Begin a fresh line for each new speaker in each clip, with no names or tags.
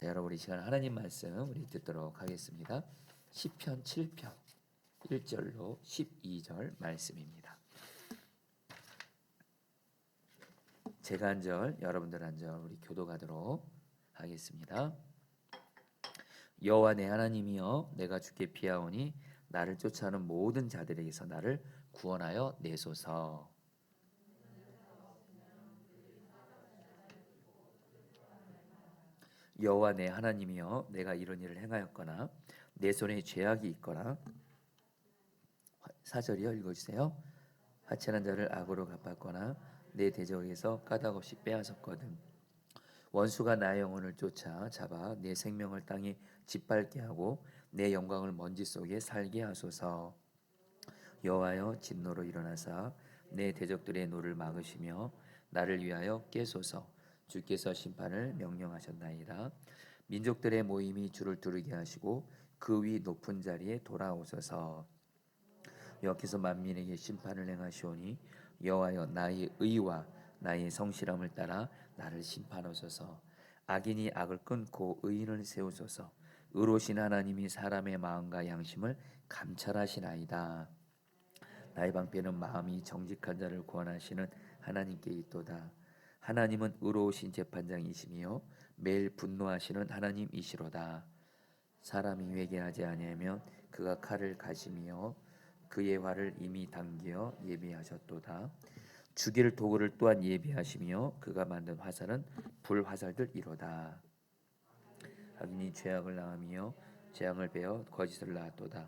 자, 여러분 이 시간 하나님 말씀 우리 듣도록 하겠습니다. 시편 7편 1절로 12절 말씀입니다. 제가 한 절, 여러분들 한 절 우리 교도가도록 하겠습니다. 여호와 내 하나님이여, 내가 주께 피하오니 나를 쫓아오는 모든 자들에게서 나를 구원하여 내소서. 여호와 내 하나님이여, 내가 이런 일을 행하였거나 내 손에 죄악이 있거나, 4절이요 읽어주세요. 하찮은 자를 악으로 갚았거나 내 대적에서 까닭없이 빼앗았거든. 원수가 나의 영혼을 쫓아 잡아 내 생명을 땅에 짓밟게 하고 내 영광을 먼지 속에 살게 하소서. 여호와여, 진노로 일어나사 내 대적들의 노를 막으시며 나를 위하여 깨소서. 주께서 심판을 명령하셨나이다. 민족들의 모임이 주를 두르게 하시고 그 위 높은 자리에 돌아오소서. 여호와께서 만민에게 심판을 행하시오니 여호와여, 나의 의와 나의 성실함을 따라 나를 심판하소서. 악인이 악을 끊고 의인을 세우소서. 의로우신 하나님이 사람의 마음과 양심을 감찰하시나이다. 나의 방패는 마음이 정직한 자를 구원하시는 하나님께 있도다. 하나님은 의로우신 재판장이시며 매일 분노하시는 하나님이시로다. 사람이 회개하지 아니하면 그가 칼을 가시며 그의 활을 이미 당겨 예비하셨도다. 죽일 도구를 또한 예비하시며 그가 만든 화살은 불화살들이로다. 악인이 죄악을 낳으며 재앙을 베어 거짓을 낳았도다.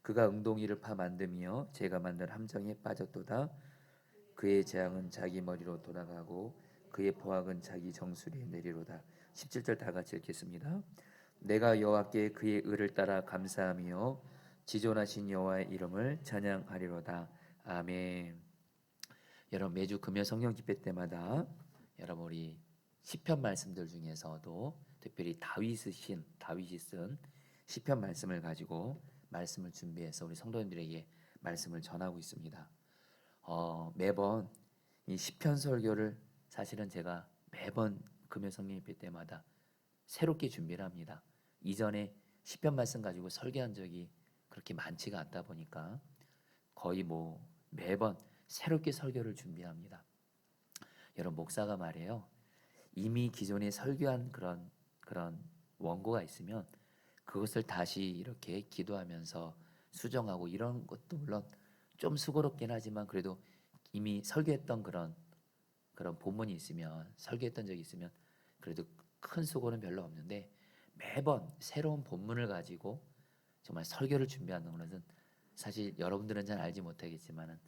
그가 응동이를 파 만듦이여 제가 만든 함정에 빠졌도다. 그의 재앙은 자기 머리로 돌아가고 그의 포악은 자기 정수리에 내리로다. 17절 다 같이 읽겠습니다. 내가 여호와께 그의 의를 따라 감사하며 지존하신 여호와의 이름을 찬양하리로다. 아멘. 여러분, 매주 금요 성경 집회 때마다 여러분 우리 시편 말씀들 중에서도 특별히 다윗이 쓴 시편 말씀을 가지고 말씀을 준비해서 우리 성도님들에게 말씀을 전하고 있습니다. 매번 이 시편 설교를 사실은 제가 매번 금요 성경 집회 때마다 새롭게 준비를 합니다. 이전에 시편 말씀 가지고 설교한 적이 그렇게 많지가 않다 보니까 거의 매번 새롭게 설교를 준비합니다. 여러분, 목사가 말해요. 이미 기존에 설교한 그런 원고가 있으면 그것을 다시 이렇게 기도하면서 수정하고 이런 것도 물론 좀 수고롭긴 하지만 그래도 이미 설교했던 그런 본문이 있으면 설교했던 적이 있으면 그래도 큰 수고는 별로 없는데 매번 새로운 본문을 가지고 정말 설교를 준비하는 것은 사실 여러분들은 잘 알지 못하겠지만은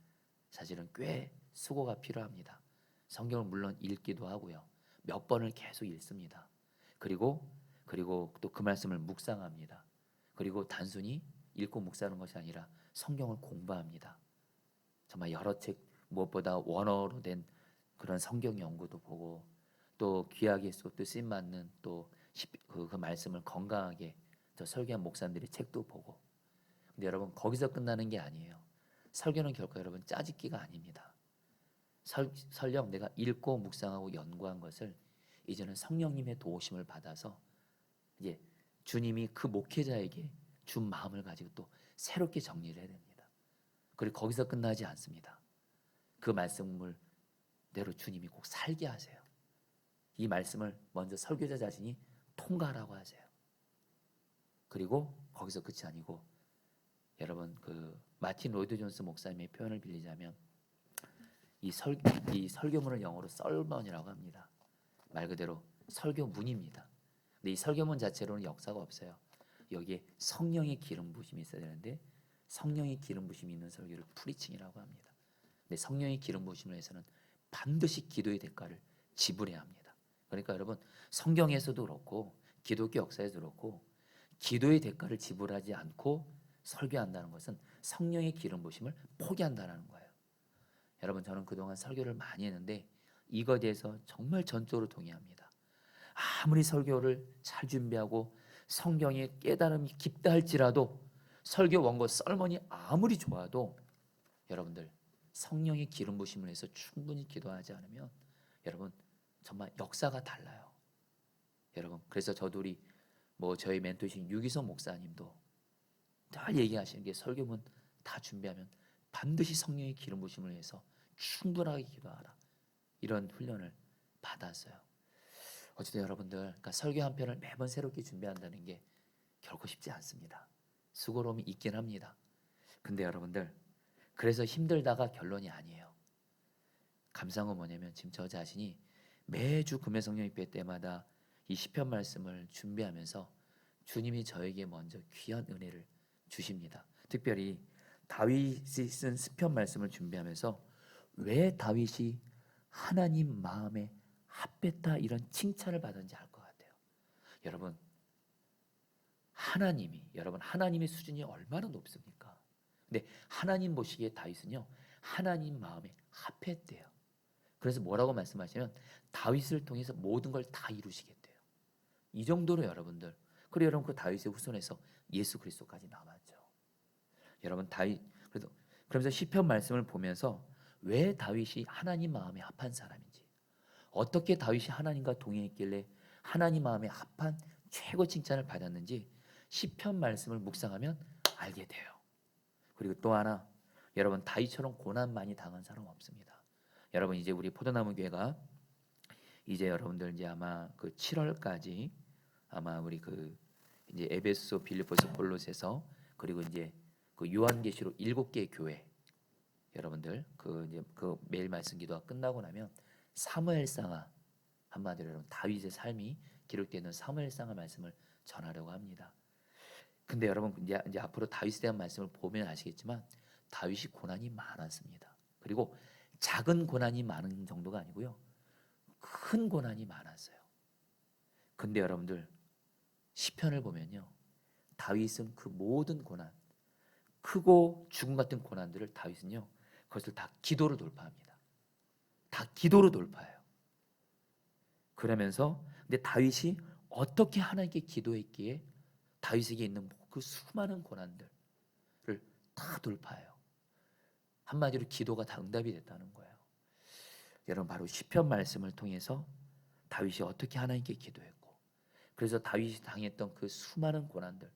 사실은 꽤 수고가 필요합니다. 성경을 물론 읽기도 하고요. 몇 번을 계속 읽습니다. 그리고 또 그 말씀을 묵상합니다. 그리고 단순히 읽고 묵상하는 것이 아니라 성경을 공부합니다. 정말 여러 책, 무엇보다 원어로 된 그런 성경 연구도 보고 또 귀하게 또 쓰임 맞는 또 그 말씀을 건강하게 저 설교한 목사님들의 책도 보고. 근데 여러분, 거기서 끝나는 게 아니에요. 설교는 결코 여러분 짜집기가 아닙니다. 설령 내가 읽고 묵상하고 연구한 것을 이제는 성령님의 도우심을 받아서 이제 주님이 그 목회자에게 준 마음을 가지고 또 새롭게 정리를 해야 됩니다. 그리고 거기서 끝나지 않습니다. 그 말씀을 대로 주님이 꼭 살게 하세요. 이 말씀을 먼저 설교자 자신이 통과하라고 하세요. 그리고 거기서 끝이 아니고 여러분, 그 마틴 로이드 존스 목사님의 표현을 빌리자면 이 설교문을 영어로 설먼이라고 합니다. 말 그대로 설교문입니다. 근데 이 설교문 자체로는 역사가 없어요. 여기에 성령의 기름 부심이 있어야 되는데 성령의 기름 부심이 있는 설교를 프리칭이라고 합니다. 근데 성령의 기름 부심을 위해서는 반드시 기도의 대가를 지불해야 합니다. 그러니까 여러분, 성경에서도 그렇고 기독교 역사에도 그렇고 기도의 대가를 지불하지 않고 설교한다는 것은 성령의 기름 부심을 포기한다는 거예요. 여러분, 저는 그동안 설교를 많이 했는데 이거에 대해서 정말 전적으로 동의합니다. 아무리 설교를 잘 준비하고 성경의 깨달음이 깊다 할지라도 설교 원고 썰머니 아무리 좋아도 여러분들 성령의 기름 부심을 해서 충분히 기도하지 않으면 여러분 정말 역사가 달라요. 여러분, 그래서 저도 우리 저희 멘토이신 유기성 목사님도 늘 얘기하시는 게, 설교문 다 준비하면 반드시 성령의 기름 부심을 위해서 충분하게 기도하라, 이런 훈련을 받았어요. 어쨌든 여러분들, 그러니까 설교 한 편을 매번 새롭게 준비한다는 게 결코 쉽지 않습니다. 수고로움이 있긴 합니다. 근데 여러분들, 그래서 힘들다가 결론이 아니에요. 감사한 건 뭐냐면, 지금 저 자신이 매주 금요 성령 입회 때마다 이 시편 말씀을 준비하면서 주님이 저에게 먼저 귀한 은혜를 주십니다. 특별히 다윗이 쓴 시편 말씀을 준비하면서 왜 다윗이 하나님 마음에 합했다, 이런 칭찬을 받은지 알 것 같아요. 여러분, 하나님의 수준이 얼마나 높습니까? 근데 하나님 보시기에 다윗은요, 하나님 마음에 합했대요. 그래서 뭐라고 말씀하시면, 다윗을 통해서 모든 걸 다 이루시겠대요. 이 정도로 여러분들, 그리고 여러분, 그 다윗의 후손에서 예수 그리스도까지 남았죠. 여러분, 그러면서 시편 말씀을 보면서 왜 다윗이 하나님 마음에 합한 사람인지, 어떻게 다윗이 하나님과 동행했길래 하나님 마음에 합한 최고 칭찬을 받았는지 시편 말씀을 묵상하면 알게 돼요. 그리고 또 하나, 여러분, 다윗처럼 고난 많이 당한 사람 없습니다. 여러분, 이제 우리 포도나무 교회가 이제 여러분들 이제 아마 그 7월까지 아마 우리 이제 에베소, 빌립보서, 골로새서, 그리고 이제 그 요한계시록 7개 교회, 여러분들 이제 매일 말씀 기도가 끝나고 나면 사무엘상하, 한마디로 여러분 다윗의 삶이 기록되어 있는 사무엘상하 말씀을 전하려고 합니다. 근데 여러분, 이제 앞으로 다윗에 대한 말씀을 보면 아시겠지만 다윗이 고난이 많았습니다. 그리고 작은 고난이 많은 정도가 아니고요, 큰 고난이 많았어요. 근데 여러분들, 시편을 보면요, 다윗은 그 모든 고난, 크고 죽음 같은 고난들을 다윗은요, 그것을 다 기도로 돌파합니다. 다 기도로 돌파해요. 그러면서 근데 다윗이 어떻게 하나님께 기도했기에 다윗에게 있는 그 수많은 고난들을 다 돌파해요. 한마디로 기도가 다 응답이 됐다는 거예요. 여러분, 바로 시편 말씀을 통해서 다윗이 어떻게 하나님께 기도했고, 그래서 다윗이 당했던 그 수많은 고난들,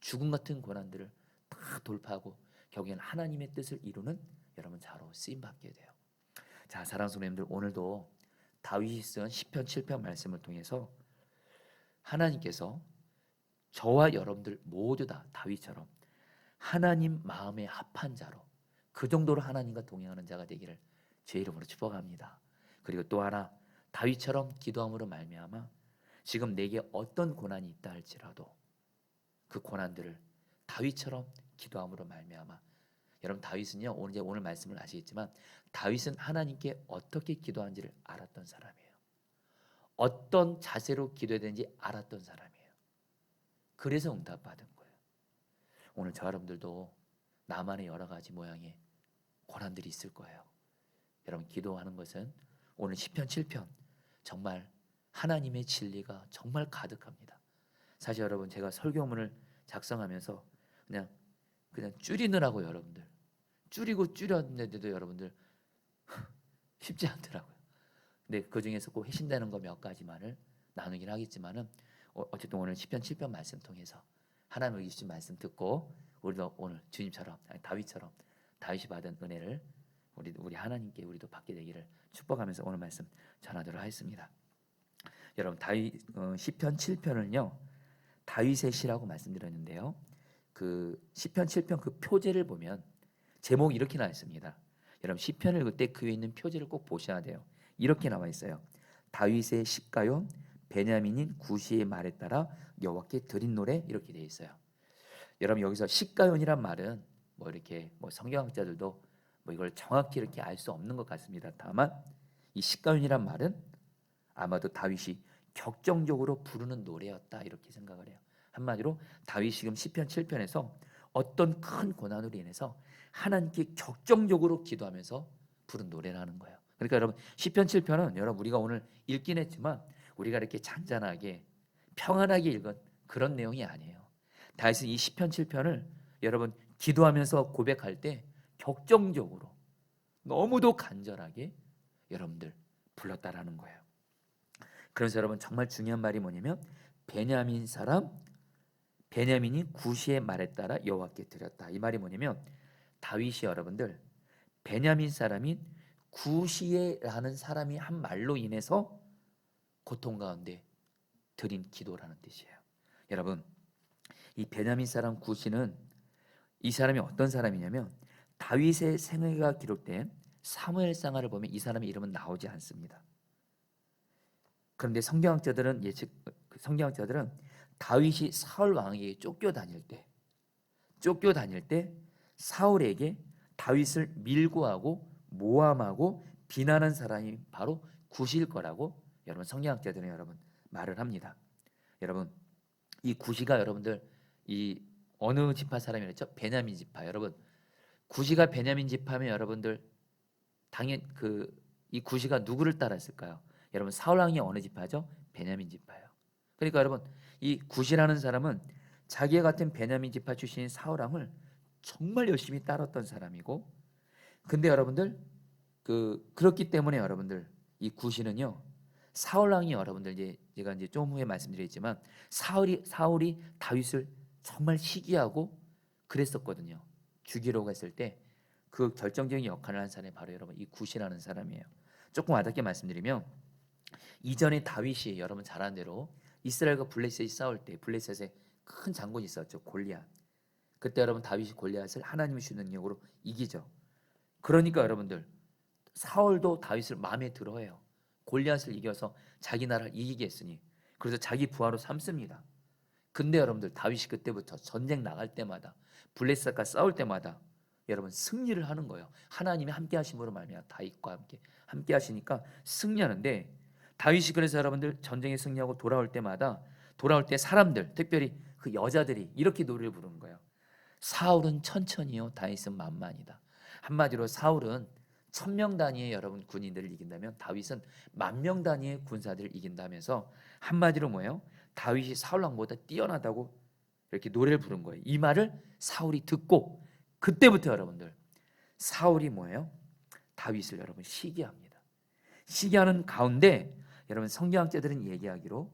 죽음 같은 고난들을 다 돌파하고 결국에는 하나님의 뜻을 이루는 여러분 자로 쓰임 받게 돼요. 자, 사랑하는 성도님들, 오늘도 다윗이 쓴 시편 7편 말씀을 통해서 하나님께서 저와 여러분들 모두 다 다윗처럼 하나님 마음에 합한 자로, 그 정도로 하나님과 동행하는 자가 되기를 제 이름으로 축복합니다. 그리고 또 하나, 다윗처럼 기도함으로 말미암아 지금 내게 어떤 고난이 있다 할지라도 그 고난들을 다윗처럼 기도함으로 말미암아, 여러분, 다윗은요, 오늘 말씀을 아시겠지만 다윗은 하나님께 어떻게 기도하는지를 알았던 사람이에요. 어떤 자세로 기도해야 되는지 알았던 사람이에요. 그래서 응답받은 거예요. 오늘 저 여러분들도 나만의 여러 가지 모양의 고난들이 있을 거예요. 여러분, 기도하는 것은 오늘 시편 7편 정말 하나님의 진리가 정말 가득합니다. 사실 여러분, 제가 설교문을 작성하면서 그냥 줄이느라고 여러분들 줄이고 줄였는데도 여러분들 쉽지 않더라고요. 근데 그 중에서 꼭 해신되는 거 몇 가지만을 나누긴 하겠지만은 어쨌든 오늘 시편 7편 말씀 통해서 하나님의 주신 말씀 듣고 우리도 오늘 주님처럼, 다윗처럼 다윗이 받은 은혜를 우리 하나님께 우리도 받게 되기를 축복하면서 오늘 말씀 전하도록 하겠습니다. 여러분, 시편 7편을요 다윗의 시라고 말씀드렸는데요, 그 시편 7편 그 표제를 보면 제목이 이렇게 나와 있습니다. 여러분, 시편을 읽을 때 그 위에 있는 표제를 꼭 보셔야 돼요. 이렇게 나와 있어요. 다윗의 시가요, 베냐민인 구시의 말에 따라 여호와께 드린 노래, 이렇게 되어 있어요. 여러분, 여기서 시가요이란 말은 이렇게 성경학자들도 이걸 정확히 이렇게 알 수 없는 것 같습니다. 다만 이 시가요이란 말은 아마도 다윗이 격정적으로 부르는 노래였다, 이렇게 생각을 해요. 한마디로 다윗이 지금 시편 7편에서 어떤 큰 고난으로 인해서 하나님께 격정적으로 기도하면서 부른 노래라는 거예요. 그러니까 여러분, 시편 7편은 여러분 우리가 오늘 읽긴 했지만 우리가 이렇게 잔잔하게 평안하게 읽은 그런 내용이 아니에요. 다윗은 이 시편 7편을 여러분 기도하면서 고백할 때 격정적으로 너무도 간절하게 여러분들 불렀다라는 거예요. 그래서 여러분 정말 중요한 말이 뭐냐면 베냐민이 구시의 말에 따라 여호와께 드렸다. 이 말이 뭐냐면 다윗이 여러분들 베냐민 사람인 구시에라는 사람이 한 말로 인해서 고통 가운데 드린 기도라는 뜻이에요. 여러분 이 베냐민 사람 구시는 이 사람이 어떤 사람이냐면 다윗의 생애가 기록된 사무엘상하를 보면 이 사람의 이름은 나오지 않습니다. 그런데 성경학자들은 다윗이 사울 왕에게 쫓겨 다닐 때 사울에게 다윗을 밀고하고 모함하고 비난한 사람이 바로 구시일 거라고 여러분 성경학자들은 여러분 말을 합니다. 여러분 이 구시가 여러분들 이 어느 지파 사람이랬죠? 베냐민 지파. 여러분 구시가 베냐민 지파면 여러분들 당연 이 구시가 누구를 따랐을까요? 여러분 사울 왕이 어느 지파죠? 베냐민 지파예요. 그러니까 여러분 이 구시라는 사람은 자기와 같은 베냐민 지파 출신인 사울 왕을 정말 열심히 따랐던 사람이고, 근데 여러분들 그렇기 때문에 여러분들 이 구시는요 사울 왕이 여러분들 제가 이제 좀 후에 말씀드리겠지만 사울이 다윗을 정말 시기하고 그랬었거든요. 죽이려고 했을 때 그 결정적인 역할을 한 사람이 바로 여러분 이 구시라는 사람이에요. 조금 와닿게 말씀드리면 이전에 다윗이 여러분 잘 아는 대로 이스라엘과 블레셋이 싸울 때 블레셋에 큰 장군이 있었죠. 골리앗. 그때 여러분 다윗이 골리앗을 하나님이 주는 능력으로 이기죠. 그러니까 여러분들 사울도 다윗을 마음에 들어해요. 골리앗을 이겨서 자기 나라를 이기게 했으니 그래서 자기 부하로 삼습니다. 근데 여러분들 다윗이 그때부터 전쟁 나갈 때마다 블레셋과 싸울 때마다 여러분 승리를 하는 거예요. 하나님이 함께 하심으로 말미암아 다윗과 함께 하시니까 승리하는데 다윗이 그래서 여러분들 전쟁에 승리하고 돌아올 때 사람들 특별히 그 여자들이 이렇게 노래를 부르는 거예요. 사울은 천천히요 다윗은 만만이다. 한마디로 사울은 1000명 단위의 여러분 군인들을 이긴다면 다윗은 10,000명 단위의 군사들을 이긴다면서 한마디로 뭐예요? 다윗이 사울 왕보다 뛰어나다고 이렇게 노래를 부른 거예요. 이 말을 사울이 듣고 그때부터 여러분들 사울이 뭐예요? 다윗을 여러분 시기합니다. 시기하는 가운데 여러분 성경학자들은 얘기하기로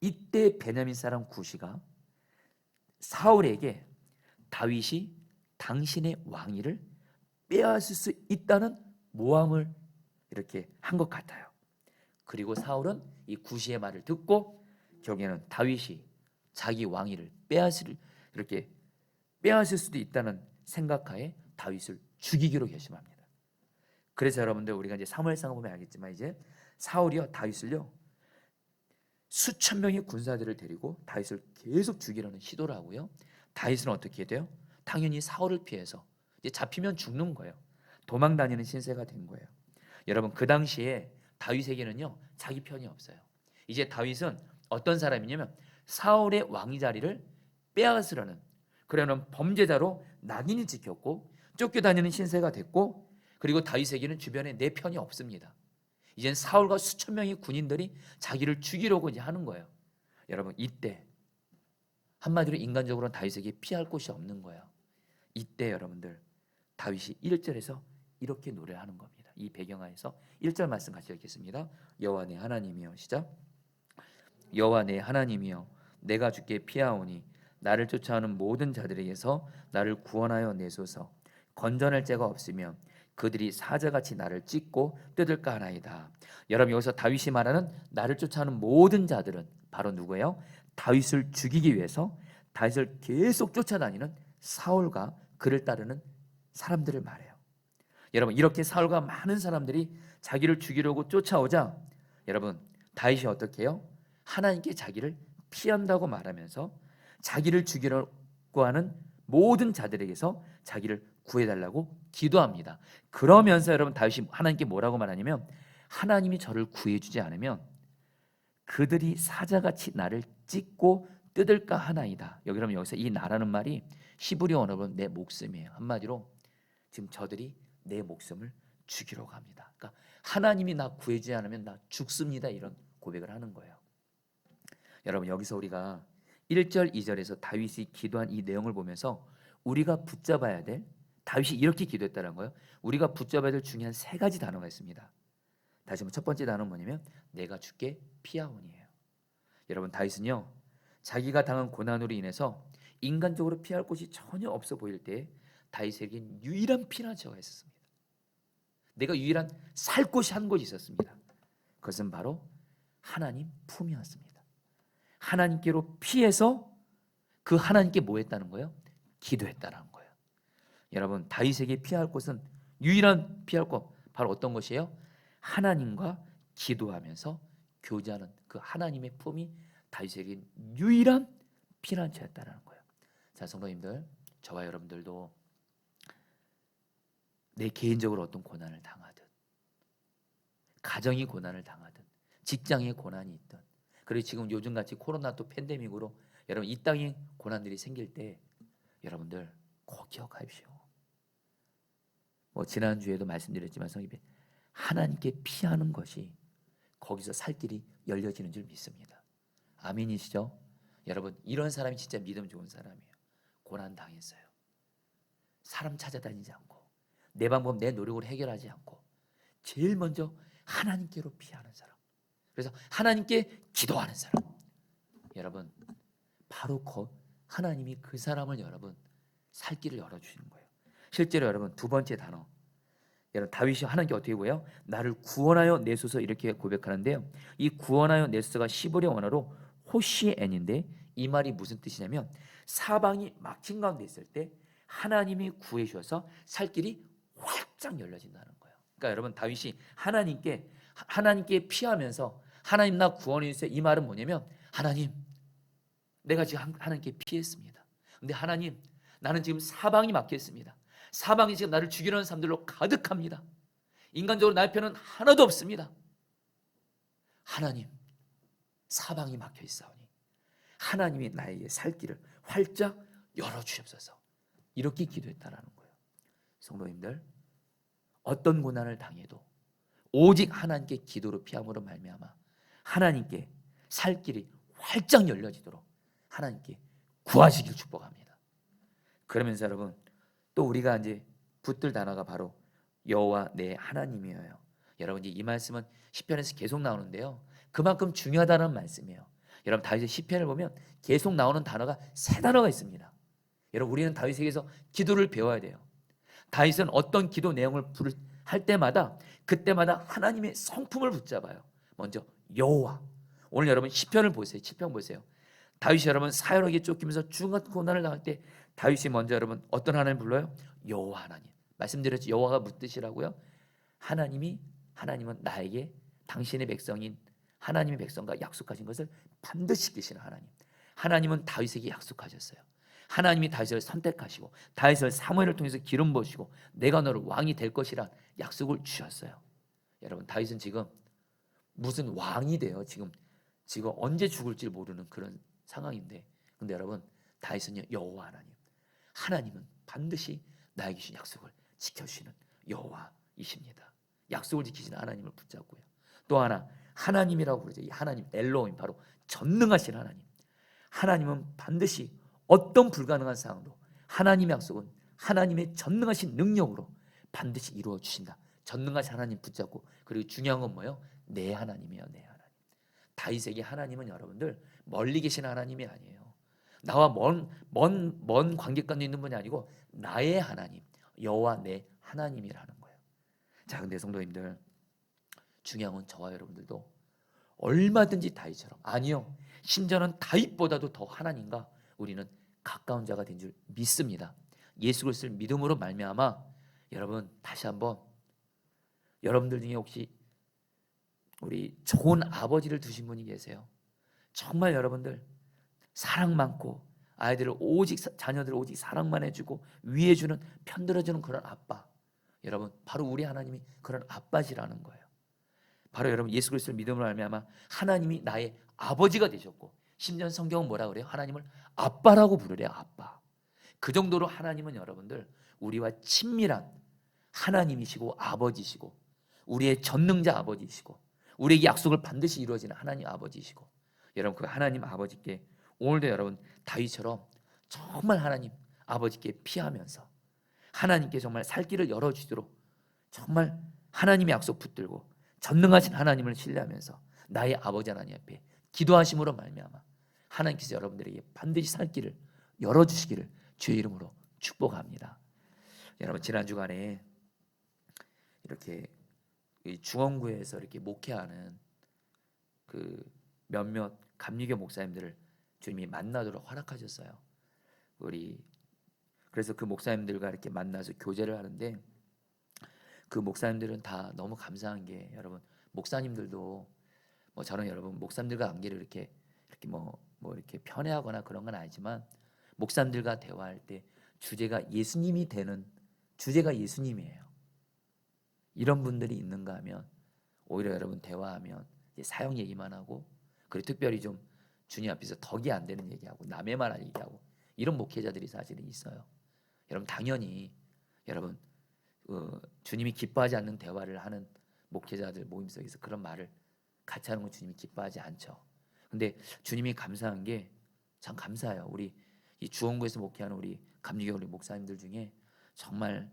이때 베냐민 사람 구시가 사울에게 다윗이 당신의 왕위를 빼앗을 수 있다는 모함을 이렇게 한 것 같아요. 그리고 사울은 이 구시의 말을 듣고 결국에는 다윗이 자기 왕위를 빼앗을 수도 있다는 생각하에 다윗을 죽이기로 결심합니다. 그래서 여러분들 우리가 이제 사무엘상을 보면 알겠지만 이제 사울이요 다윗을요 수천 명의 군사들을 데리고 다윗을 계속 죽이려는 시도를 하고요. 다윗은 어떻게 돼요? 당연히 사울을 피해서 이제 잡히면 죽는 거예요. 도망 다니는 신세가 된 거예요. 여러분 그 당시에 다윗에게는요 자기 편이 없어요. 이제 다윗은 어떤 사람이냐면 사울의 왕위 자리를 빼앗으려는 그러는 범죄자로 낙인이 찍혔고 쫓겨다니는 신세가 됐고, 그리고 다윗에게는 주변에 내 편이 없습니다. 이젠 사울과 수천 명의 군인들이 자기를 죽이려고 이제 하는 거예요. 여러분 이때 한마디로 인간적으로는 다윗에게 피할 곳이 없는 거예요. 이때 여러분들 다윗이 1절에서 이렇게 노래하는 겁니다. 이 배경하에서 1절 말씀 같이 읽겠습니다. 여호와 내 하나님이여 시작. 여호와 내 하나님이여 내가 주께 피하오니 나를 쫓아오는 모든 자들에게서 나를 구원하여 내소서. 건전할 자가 없으면 그들이 사자같이 나를 찢고 뜯을까 하나이다. 여러분 여기서 다윗이 말하는 나를 쫓아오는 모든 자들은 바로 누구예요? 다윗을 죽이기 위해서 다윗을 계속 쫓아다니는 사울과 그를 따르는 사람들을 말해요. 여러분 이렇게 사울과 많은 사람들이 자기를 죽이려고 쫓아오자 여러분 다윗이 어떻게 해요? 하나님께 자기를 피한다고 말하면서 자기를 죽이려고 하는 모든 자들에게서 자기를 구해달라고 기도합니다. 그러면서 여러분 다윗이 하나님께 뭐라고 말하냐면 하나님이 저를 구해주지 않으면 그들이 사자같이 나를 찢고 뜯을까 하나이다. 여기서 이 나라는 말이 히브리 언어로 내 목숨이에요. 한마디로 지금 저들이 내 목숨을 죽이려고 합니다. 그러니까 하나님이 나 구해주지 않으면 나 죽습니다. 이런 고백을 하는 거예요. 여러분 여기서 우리가 1절 2절에서 다윗이 기도한 이 내용을 보면서 우리가 붙잡아야 될 다윗이 이렇게 기도했다는 거예요. 우리가 붙잡아야 될 중요한 3가지 단어가 있습니다. 다시 한번 첫 번째 단어는 뭐냐면 내가 주께 피하오니에요. 여러분 다윗은요 자기가 당한 고난으로 인해서 인간적으로 피할 곳이 전혀 없어 보일 때 다윗에겐 유일한 피난처가 있었습니다. 내가 유일한 살 곳이 한 곳이 있었습니다. 그것은 바로 하나님 품이었습니다. 하나님께로 피해서 그 하나님께 뭐 했다는 거예요? 기도했다는 거예요. 여러분 다윗에게 피할 곳은 유일한 피할 곳 바로 어떤 것이에요? 하나님과 기도하면서 교제하는 그 하나님의 품이 다윗에게 유일한 피난처였다는 거예요. 자 성도님들, 저와 여러분들도 내 개인적으로 어떤 고난을 당하든, 가정이 고난을 당하든, 직장에 고난이 있든, 그리고 지금 요즘같이 코로나 또 팬데믹으로 여러분 이 땅에 고난들이 생길 때 여러분들 꼭 기억하십시오. 지난주에도 말씀드렸지만 성입에 하나님께 피하는 것이 거기서 살 길이 열려지는 줄 믿습니다. 아멘이시죠? 여러분 이런 사람이 진짜 믿음 좋은 사람이에요. 고난 당했어요. 사람 찾아다니지 않고 내 방법 내 노력으로 해결하지 않고 제일 먼저 하나님께로 피하는 사람, 그래서 하나님께 기도하는 사람, 여러분 바로 하나님이 그 사람을 여러분 살 길을 열어주시는 거예요. 실제로 여러분 두 번째 단어, 여러분 다윗이 하나님께 어떻게 구해요? 나를 구원하여 내소서 이렇게 고백하는데요. 이 구원하여 내소서가 시브리 원어로 호시엔인데 이 말이 무슨 뜻이냐면 사방이 막힌 가운데 있을 때 하나님이 구해 주셔서 살 길이 활짝 열려진다는 거예요. 그러니까 여러분 다윗이 하나님께 피하면서 하나님 나 구원해 주세요. 이 말은 뭐냐면 하나님 내가 지금 하나님께 피했습니다. 근데 하나님 나는 지금 사방이 막혀 있습니다. 사방이 지금 나를 죽이려는 사람들로 가득합니다. 인간적으로 나의 편은 하나도 없습니다. 하나님 사방이 막혀 있사오니 하나님이 나에게 살 길을 활짝 열어주옵소서. 이렇게 기도했다라는 거예요. 성도님들 어떤 고난을 당해도 오직 하나님께 기도로 피함으로 말미암아 하나님께 살 길이 활짝 열려지도록 하나님께 구하시길 축복합니다. 그러면서 여러분 또 우리가 이제 붙들 단어가 바로 여호와 내 하나님이에요. 여러분 이제 이 말씀은 시편에서 계속 나오는데요. 그만큼 중요하다는 말씀이에요. 여러분 다윗의 시편을 보면 계속 나오는 단어가 세 단어가 있습니다. 여러분 우리는 다윗에게서 기도를 배워야 돼요. 다윗은 어떤 기도 내용을 할 때마다 그때마다 하나님의 성품을 붙잡아요. 먼저 여호와. 오늘 여러분 시편을 보세요. 시편 보세요. 다윗이 여러분 사울에게 쫓기면서 중한 고난을 당할 때 다윗이 먼저 여러분 어떤 하나님 불러요? 여호와 하나님. 말씀드렸죠. 여호와가 무슨 뜻이라고요? 하나님은 나에게 당신의 백성인 하나님의 백성과 약속하신 것을 반드시 지키시는 하나님. 하나님은 다윗에게 약속하셨어요. 하나님이 다윗을 선택하시고 다윗을 사무엘을 통해서 기름 부으시고 내가 너를 왕이 될 것이란 약속을 주셨어요. 여러분 다윗은 지금 무슨 왕이 돼요. 지금 언제 죽을지 모르는 그런 상황인데, 근데 여러분 다윗은요 여호와 하나님은 반드시 나에게 주신 약속을 지켜주시는 여호와이십니다. 약속을 지키시는 하나님을 붙잡고요. 또 하나 하나님이라고 부르죠. 이 하나님 엘로힘, 바로 전능하신 하나님. 하나님은 반드시 어떤 불가능한 상황도 하나님의 약속은 하나님의 전능하신 능력으로 반드시 이루어 주신다. 전능하신 하나님 붙잡고, 그리고 중요한 건 뭐예요? 내 하나님이에요. 내 하나님. 다윗에게 하나님은 여러분들 멀리 계신 하나님이 아니에요. 나와 먼 관계관에 있는 분이 아니고 나의 하나님, 여호와 내 하나님이라는 거예요. 자, 근데 성도님들 중요한 건 저와 여러분들도 얼마든지 다윗처럼, 아니요 심지어는 다윗보다도 더 하나님과 우리는 가까운 자가 된 줄 믿습니다. 예수 그리스도를 믿음으로 말미암아 여러분 다시 한번 여러분들 중에 혹시 우리 좋은 아버지를 두신 분이 계세요? 정말 여러분들 사랑 많고 아이들을 자녀들을 오직 사랑만 해주고 위해주는 편들어주는 그런 아빠, 여러분 바로 우리 하나님이 그런 아빠시라는 거예요. 바로 여러분 예수 그리스도를 믿음으로 말미암아 하나님이 나의 아버지가 되셨고, 심지어 성경은 뭐라 그래요? 하나님을 아빠라고 부르래요. 아빠. 그 정도로 하나님은 여러분들 우리와 친밀한 하나님이시고 아버지시고 우리의 전능자 아버지이시고 우리에게 약속을 반드시 이루어지는 하나님 아버지이시고, 여러분 그 하나님 아버지께 오늘도 여러분 다윗처럼 정말 하나님 아버지께 피하면서 하나님께 정말 살 길을 열어주도록 정말 하나님의 약속 붙들고 전능하신 하나님을 신뢰하면서 나의 아버지 하나님 앞에 기도하심으로 말미암아 하나님께서 여러분들에게 반드시 살 길을 열어주시기를 주의 이름으로 축복합니다. 여러분 지난 주간에 이렇게 중원구에서 이렇게 목회하는 그 몇몇 감리교 목사님들을 주님이 만나도록 허락하셨어요. 그래서 그 목사님들과 이렇게 만나서 교제를 하는데 그 목사님들은 다 너무 감사한 게 여러분 목사님들도 뭐 저는 여러분 목사님들과 관계를 이렇게 이렇게 편애하거나 그런 건 아니지만 목사님들과 대화할 때 주제가 예수님이 되는 주제가 예수님이에요. 이런 분들이 있는가 하면 오히려 여러분 대화하면 사형 얘기만 하고 그리고 특별히 좀 주님 앞에서 덕이 안 되는 얘기하고 남의 말 얘기하고 이런 목회자들이 사실은 있어요. 여러분 당연히 여러분 주님이 기뻐하지 않는 대화를 하는 목회자들 모임 속에서 그런 말을 같이 하는 건 주님이 기뻐하지 않죠. 근데 주님이 감사한 게 참 감사해요. 우리 이 주원구에서 목회하는 우리 감리교 우리 목사님들 중에 정말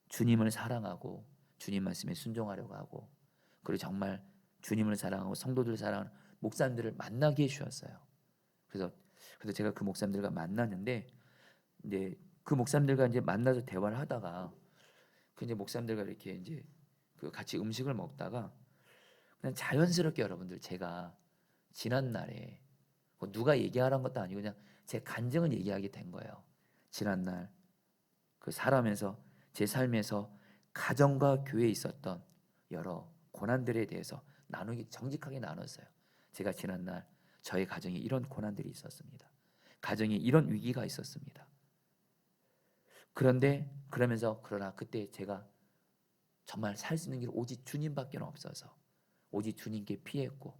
주님을 사랑하고 주님 말씀에 순종하려고 하고 그리고 정말 주님을 사랑하고 성도들을 사랑하는 목사님들을 만나게 해주셨어요. 그래서 제가 그 목사님들과 만났는데 이제 그 목사님들과 이제 만나서 대화를 하다가 그 이제 목사님들과 이렇게 이제 그 같이 음식을 먹다가 그냥 자연스럽게 여러분들 제가 지난 날에 뭐 누가 얘기하라는 것도 아니고 그냥 제 간증을 얘기하게 된 거예요. 지난 날 그 살아면서 제 삶에서 가정과 교회에 있었던 여러 고난들에 대해서 나누기 정직하게 나눴어요. 제가 지난 날 저의 가정에 이런 고난들이 있었습니다. 가정에 이런 위기가 있었습니다. 그러나 그때 제가 정말 살 수 있는 길 오직 주님밖에 없어서 오직 주님께 피했고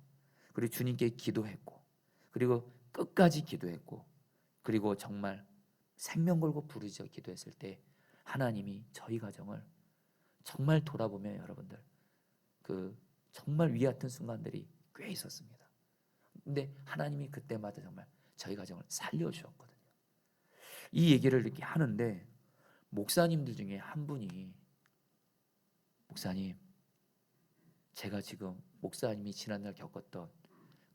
그리고 주님께 기도했고 그리고 끝까지 기도했고 그리고 정말 생명 걸고 부르짖어 기도했을 때 하나님이 저희 가정을 정말 돌아보면 여러분들 그 정말 위 같은 순간들이 꽤 있었습니다. 근데 하나님이 그때마다 정말 저희 가정을 살려주셨거든요. 이 얘기를 이렇게 하는데 목사님들 중에 한 분이 목사님 제가 지금 목사님이 지난날 겪었던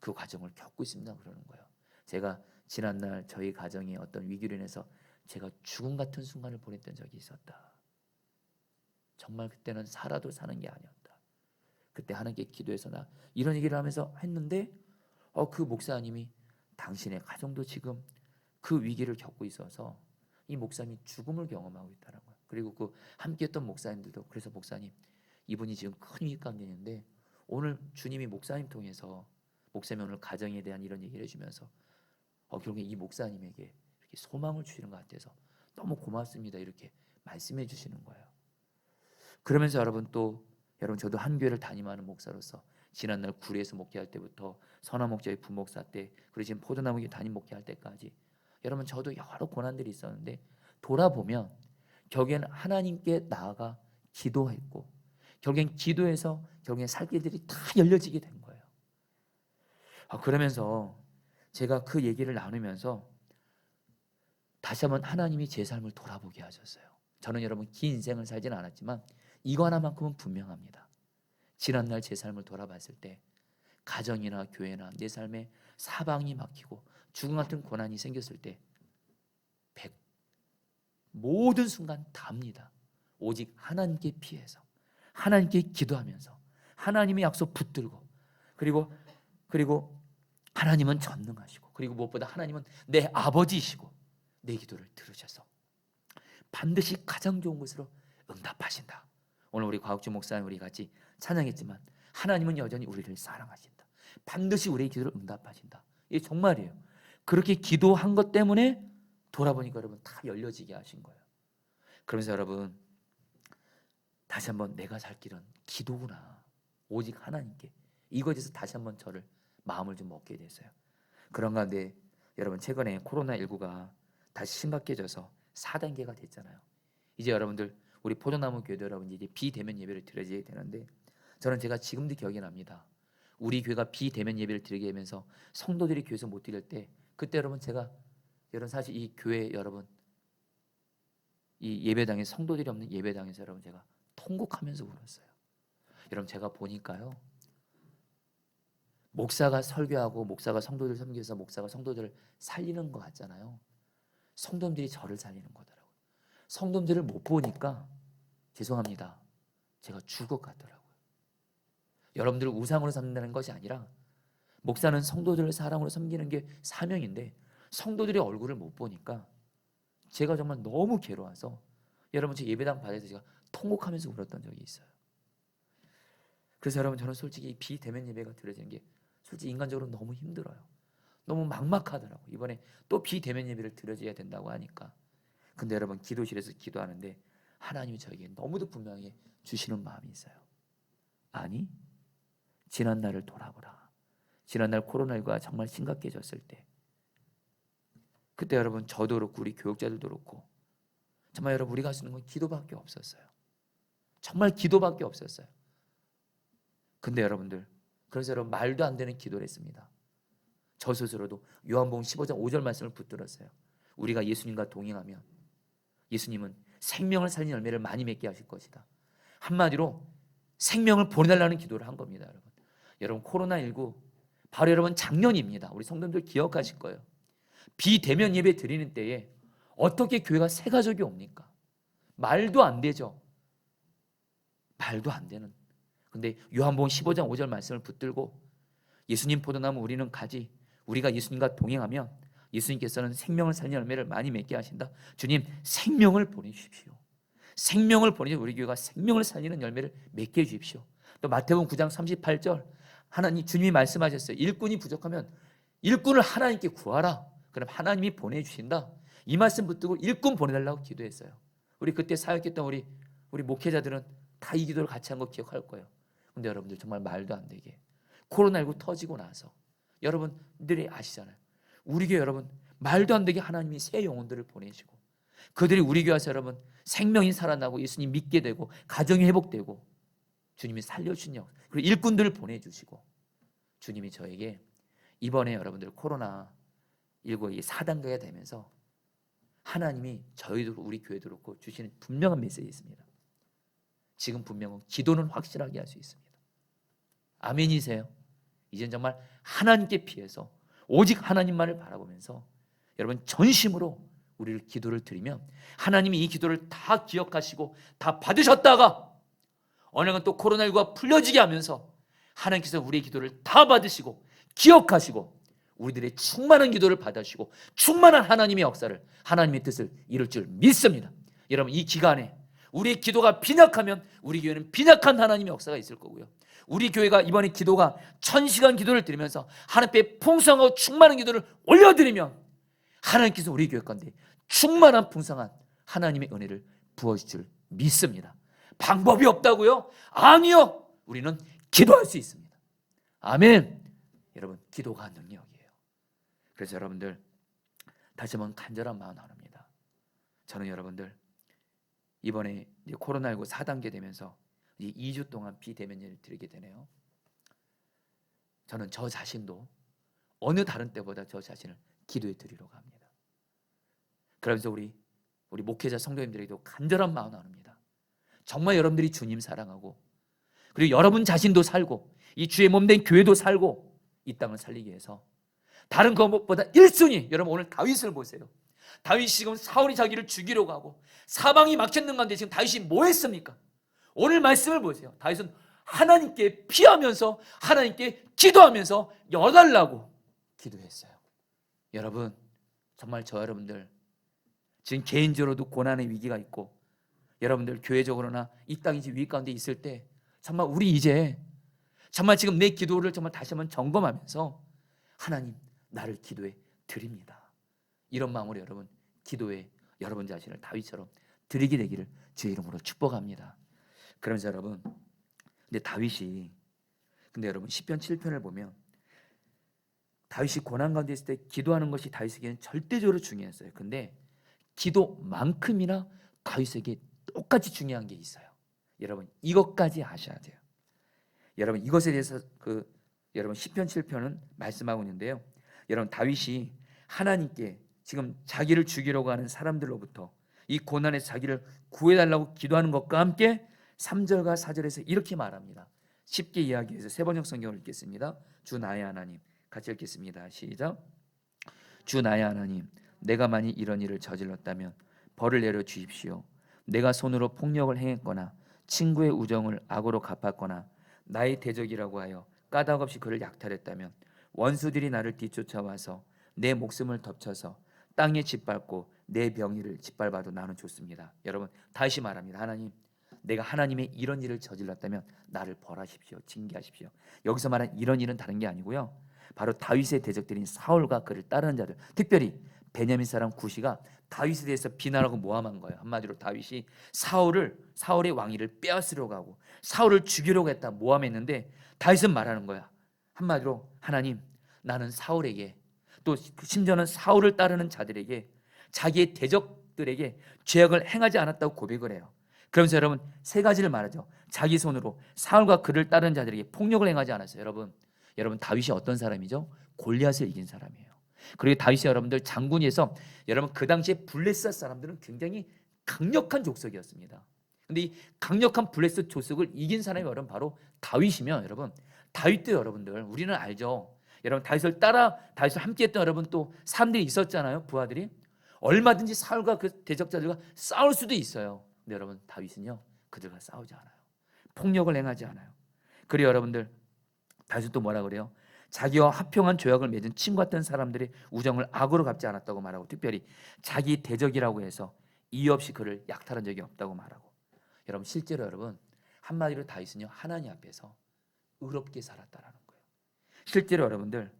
그 과정을 겪고 있습니다 그러는 거예요. 제가 지난날 저희 가정의 어떤 위기로 인해서 제가 죽음 같은 순간을 보냈던 적이 있었다. 정말 그때는 살아도 사는 게 아니었다. 그때 하나님께 기도해서 나 이런 얘기를 하면서 했는데 그 목사님이 당신의 가정도 지금 그 위기를 겪고 있어서 이 목사님이 죽음을 경험하고 있다는 거예요. 그리고 그 함께했던 목사님들도 그래서 목사님 이분이 지금 큰 위기 가운데 있는데 오늘 주님이 목사님 통해서 목사님 오늘 가정에 대한 이런 얘기를 해주면서 결국에 이 목사님에게 이렇게 소망을 주시는 것 같아서 너무 고맙습니다 이렇게 말씀해 주시는 거예요. 그러면서 여러분 저도 한 교회를 담임하는 목사로서 지난날 구리에서 목회할 때부터 선화 목자의 부목사 때 그리고 지금 포도나무 교회 담임 목회할 때까지 여러분 저도 여러 고난들이 있었는데 돌아보면 결국에는 하나님께 나아가 기도했고 결국엔 기도해서 결국엔 살 길들이 다 열려지게 된 거예요. 그러면서 제가 그 얘기를 나누면서 다시 한번 하나님이 제 삶을 돌아보게 하셨어요. 저는 여러분 긴 인생을 살지는 않았지만 이거 하나만큼은 분명합니다. 지난날 제 삶을 돌아봤을 때 가정이나 교회나 내 삶에 사방이 막히고 죽음 같은 고난이 생겼을 때 모든 순간 답니다. 오직 하나님께 피해서 하나님께 기도하면서 하나님의 약속 붙들고 그리고 하나님은 전능하시고 그리고 무엇보다 하나님은 내 아버지이시고 내 기도를 들으셔서 반드시 가장 좋은 것으로 응답하신다. 오늘 우리 과학주 목사님 우리 같이 찬양했지만 하나님은 여전히 우리를 사랑하신다. 반드시 우리의 기도를 응답하신다. 이게 정말이에요. 그렇게 기도한 것 때문에 돌아보니까 여러분 다 열려지게 하신 거예요. 그러면서 여러분 다시 한번 내가 살 길은 기도구나. 오직 하나님께. 이것에서 다시 한번 저를 마음을 좀 먹게 됐어요. 그런 가운데 여러분 최근에 코로나19가 다시 심각해져서 4단계가 됐잖아요. 이제 여러분들 우리 포도나무 교회도 여러분 이제 비대면 예배를 드려야 되는데 저는 제가 지금도 기억이 납니다. 우리 교회가 비대면 예배를 드리게 되면서 성도들이 교회에서 못 드릴 때 그때 여러분 여러분 사실 이 교회 여러분 이 예배당에 성도들이 없는 예배당에서 여러분 제가 통곡하면서 울었어요. 여러분 제가 보니까요, 목사가 설교하고 목사가 성도들 섬겨서 목사가 성도들을 살리는 것 같잖아요. 성도들이 저를 살리는 거더라고요. 성도들을 못 보니까 죄송합니다, 제가 죽을 것 같더라고요. 여러분들을 우상으로 삼는다는 것이 아니라 목사는 성도들을 사랑으로 섬기는 게 사명인데 성도들의 얼굴을 못 보니까 제가 정말 너무 괴로워서 여러분 제 예배당 바닥에서 제가 통곡하면서 울었던 적이 있어요. 그래서 여러분 저는 솔직히 비대면 예배가 드려지는 게 솔직히 인간적으로 너무 힘들어요. 너무 막막하더라고요. 이번에 또 비대면 예배를 드려줘야 된다고 하니까. 근데 여러분 기도실에서 기도하는데 하나님이 저에게 너무도 분명히 주시는 마음이 있어요. 아니, 지난 날을 돌아보라. 지난날 코로나19가 정말 심각해졌을 때 그때 여러분 저도 그렇고 우리 교육자들도 그렇고 정말 여러분 우리가 할 수 있는 건 기도밖에 없었어요. 정말 기도밖에 없었어요. 근데 여러분들 그래서 여러분 말도 안 되는 기도를 했습니다. 저 스스로도 요한복음 15장 5절 말씀을 붙들었어요. 우리가 예수님과 동행하면 예수님은 생명을 살리는 열매를 많이 맺게 하실 것이다. 한마디로 생명을 보내달라는 기도를 한 겁니다. 여러분, 여러분 코로나19 바로 여러분 작년입니다. 우리 성도님들 기억하실 거예요. 비대면 예배 드리는 때에 어떻게 교회가 새 가족이 옵니까? 말도 안 되죠. 말도 안 되는. 근데 요한복음 15장 5절 말씀을 붙들고 예수님 포도나무 우리는 가지, 우리가 예수님과 동행하면 예수님께서는 생명을 살리는 열매를 많이 맺게 하신다. 주님 생명을 보내주십시오. 생명을 보내주십시오. 우리 교회가 생명을 살리는 열매를 맺게 해주십시오. 또 마태복음 9장 38절 하나님 주님이 말씀하셨어요. 일꾼이 부족하면 일꾼을 하나님께 구하라. 그럼 하나님이 보내주신다. 이 말씀 붙들고 일꾼 보내달라고 기도했어요. 우리 그때 사역했던 우리 목회자들은 다 이 기도를 같이 한 거 기억할 거예요. 근데 여러분들 정말 말도 안 되게 코로나19 터지고 나서 여러분들이 아시잖아요. 우리 교회 여러분 말도 안 되게 하나님이 새 영혼들을 보내시고 그들이 우리 교회 와서 여러분 생명이 살아나고 예수님 믿게 되고 가정이 회복되고 주님이 살려주신 영 그리고 일꾼들을 보내주시고 주님이 저에게 이번에 여러분들 코로나19의 4단계가 되면서 하나님이 저희도 우리 교회도 그렇고 주시는 분명한 메시지 있습니다. 지금 분명은 기도는 확실하게 할 수 있습니다. 아멘이세요? 이젠 정말 하나님께 피해서 오직 하나님만을 바라보면서 여러분 전심으로 우리를 기도를 드리면 하나님이 이 기도를 다 기억하시고 다 받으셨다가 어느 또 코로나19가 풀려지게 하면서 하나님께서 우리의 기도를 다 받으시고 기억하시고 우리들의 충만한 기도를 받으시고 충만한 하나님의 역사를 하나님의 뜻을 이룰 줄 믿습니다. 여러분 이 기간에 우리의 기도가 빈약하면 우리 교회는 빈약한 하나님의 역사가 있을 거고요. 우리 교회가 이번에 기도가 1000시간 기도를 드리면서 하나님께 풍성하고 충만한 기도를 올려드리면 하나님께서 우리 교회 가운데 충만한 풍성한 하나님의 은혜를 부어주실 줄 믿습니다. 방법이 없다고요? 아니요. 우리는 기도할 수 있습니다. 아멘. 여러분 기도가 능력이에요. 그래서 여러분들 다시 한번 간절한 마음 나눕니다. 저는 여러분들 이번에 코로나19 4단계 되면서 이제 2주 동안 비대면 예배를 드리게 되네요. 저는 저 자신도 어느 다른 때보다 저 자신을 기도에 드리려고 합니다. 그러면서 우리 목회자 성도님들에게도 간절한 마음 나눕니다. 정말 여러분들이 주님 사랑하고 그리고 여러분 자신도 살고 이 주의 몸된 교회도 살고 이 땅을 살리기 위해서 다른 것보다 1순위 여러분 오늘 다윗을 보세요. 다윗이 지금 사울이 자기를 죽이려고 하고 사방이 막혔는 가운데 지금 다윗이 뭐 했습니까? 오늘 말씀을 보세요. 다윗은 하나님께 피하면서 하나님께 기도하면서 여달라고 기도했어요. 여러분 정말 저 여러분들 지금 개인적으로도 고난의 위기가 있고 여러분들 교회적으로나 이 땅이 위기 가운데 있을 때 정말 우리 이제 정말 지금 내 기도를 정말 다시 한번 점검하면서 하나님 나를 기도에 드립니다. 이런 마음으로 여러분 기도에 여러분 자신을 다윗처럼 드리게 되기를 주의 이름으로 축복합니다. 그러면서 여러분 근데 여러분 시편 7편을 보면 다윗이 고난 가운데 있을 때 기도하는 것이 다윗에게는 절대적으로 중요했어요. 근데 기도만큼이나 다윗에게 똑같이 중요한 게 있어요. 여러분 이것까지 아셔야 돼요. 여러분 이것에 대해서 여러분 시편 7편은 말씀하고 있는데요. 여러분 다윗이 하나님께 지금 자기를 죽이려고 하는 사람들로부터 이 고난에서 자기를 구해달라고 기도하는 것과 함께 3절과 4절에서 이렇게 말합니다. 쉽게 이야기해서 세 번역 성경을 읽겠습니다. 주 나의 하나님, 같이 읽겠습니다. 시작. 주 나의 하나님, 내가 만일 이런 일을 저질렀다면 벌을 내려 주십시오. 내가 손으로 폭력을 행했거나 친구의 우정을 악으로 갚았거나 나의 대적이라고 하여 까닭없이 그를 약탈했다면 원수들이 나를 뒤쫓아와서 내 목숨을 덮쳐서 땅에 짓밟고 내 병이를 짓밟아도 나는 좋습니다. 여러분, 다시 말합니다. 하나님, 내가 하나님의 이런 일을 저질렀다면 나를 벌하십시오. 징계하십시오. 여기서 말한 이런 일은 다른 게 아니고요, 바로 다윗의 대적들인 사울과 그를 따르는 자들, 특별히 베냐민 사람 구시가 다윗에 대해서 비난하고 모함한 거예요. 한마디로 다윗이 사울의 왕위를 빼앗으려고 하고 사울을 죽이려고 했다 모함했는데, 다윗은 말하는 거야. 한마디로, 하나님, 나는 사울에게, 또 심지어는 사울을 따르는 자들에게, 자기의 대적들에게 죄악을 행하지 않았다고 고백을 해요. 그러면서 여러분, 세 가지를 말하죠. 자기 손으로 사울과 그를 따르는 자들에게 폭력을 행하지 않았어요. 여러분 다윗이 어떤 사람이죠? 골리앗을 이긴 사람이에요. 그리고 다윗이 여러분들 장군에서, 여러분 그 당시에 블레셋 사람들은 굉장히 강력한 족속이었습니다. 근데 이 강력한 블레셋 족속을 이긴 사람이 여러분 바로 다윗이면, 여러분 다윗도 여러분들 우리는 알죠. 여러분 다윗을 함께했던 여러분 또 사람들이 있었잖아요. 부하들이. 얼마든지 사울과 그 대적자들과 싸울 수도 있어요. 근데 여러분 다윗은요, 그들과 싸우지 않아요. 폭력을 행하지 않아요. 그리고 여러분들 다윗은 또 뭐라 그래요? 자기와 화평한 조약을 맺은 친구 같은 사람들의 우정을 악으로 갚지 않았다고 말하고, 특별히 자기 대적이라고 해서 이유 없이 그를 약탈한 적이 없다고 말하고, 여러분 실제로 여러분 한마디로 다윗은요, 하나님 앞에서 의롭게 살았다라는 거예요. 실제로 여러분들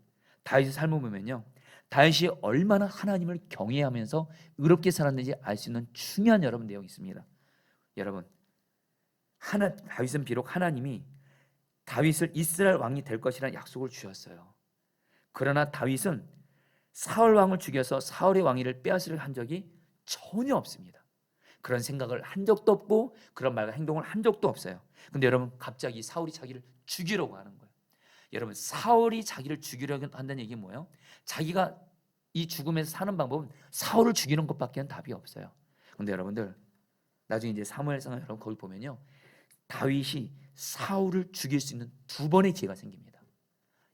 다윗의 삶을 보면요, 다윗이 얼마나 하나님을 경외하면서 의롭게 살았는지 알 수 있는 중요한 여러분 내용이 있습니다. 여러분, 다윗은 비록 하나님이 다윗을 이스라엘 왕이 될 것이라는 약속을 주셨어요. 그러나 다윗은 사울 왕을 죽여서 사울의 왕위를 빼앗으려 한 적이 전혀 없습니다. 그런 생각을 한 적도 없고 그런 말과 행동을 한 적도 없어요. 근데 여러분, 갑자기 사울이 자기를 죽이려고 하는 거예요. 여러분, 사울이 자기를 죽이려고 한다는 얘기는 뭐예요? 자기가 이 죽음에서 사는 방법은 사울을 죽이는 것밖에 답이 없어요. 근데 여러분들 나중에 이제 사무엘상 여러분 거기 보면요, 다윗이 사울을 죽일 수 있는 두 번의 기회가 생깁니다.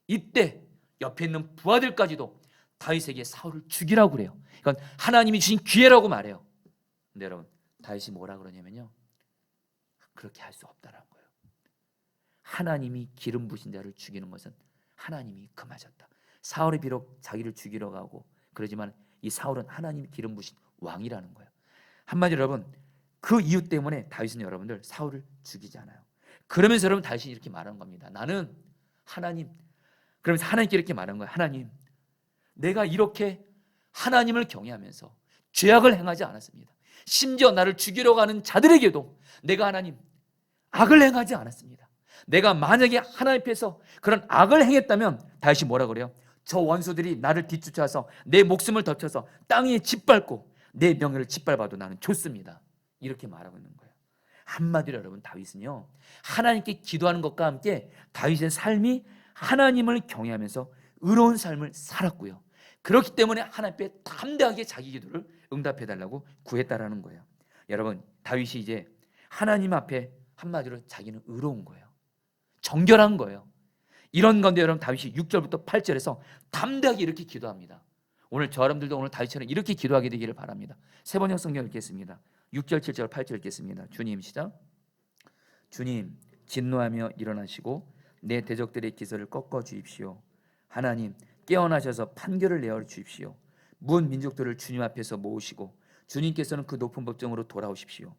이때 옆에 있는 부하들까지도 다윗에게 사울을 죽이라고 그래요. 이건 하나님이 주신 기회라고 말해요. 근데 여러분, 다윗이 뭐라 그러냐면요, 그렇게 할 수 없다는 거예요. 하나님이 기름 부신 자를 죽이는 것은 하나님이 금하셨다. 사울이 비록 자기를 죽이려고 하고 그러지만 이 사울은 하나님이 기름 부신 왕이라는 거예요. 한마디로 여러분, 그 이유 때문에 다윗은 여러분들 사울을 죽이지 않아요. 그러면서 여러분 다윗이 이렇게 말하는 겁니다. 나는 하나님, 그러면서 하나님께 이렇게 말하는 거예요. 하나님, 내가 이렇게 하나님을 경외하면서 죄악을 행하지 않았습니다. 심지어 나를 죽이려고 하는 자들에게도 내가 하나님 악을 행하지 않았습니다. 내가 만약에 하나님 앞에서 그런 악을 행했다면, 다윗이 뭐라 그래요? 저 원수들이 나를 뒤쫓아서 내 목숨을 덮쳐서 땅에 짓밟고 내 명예를 짓밟아도 나는 좋습니다. 이렇게 말하고 있는 거예요. 한마디로 여러분, 다윗은요, 하나님께 기도하는 것과 함께 다윗의 삶이 하나님을 경외하면서 의로운 삶을 살았고요, 그렇기 때문에 하나님 앞에 담대하게 자기 기도를 응답해달라고 구했다라는 거예요. 여러분, 다윗이 이제 하나님 앞에 한마디로 자기는 의로운 거예요. 정결한 거예요. 이런 건데 여러분, 다윗이 6절부터 8절에서 담대하게 이렇게 기도합니다. 오늘 저 여러분들도 오늘 다윗처럼 이렇게 기도하게 되기를 바랍니다. 세 번역 성경 읽겠습니다. 6절, 7절, 8절 읽겠습니다. 주님, 시작. 주님, 진노하며 일어나시고 내 대적들의 기세를 꺾어 주십시오. 하나님, 깨어나셔서 판결을 내어 주십시오. 문 민족들을 주님 앞에서 모으시고 주님께서는 그 높은 법정으로 돌아오십시오.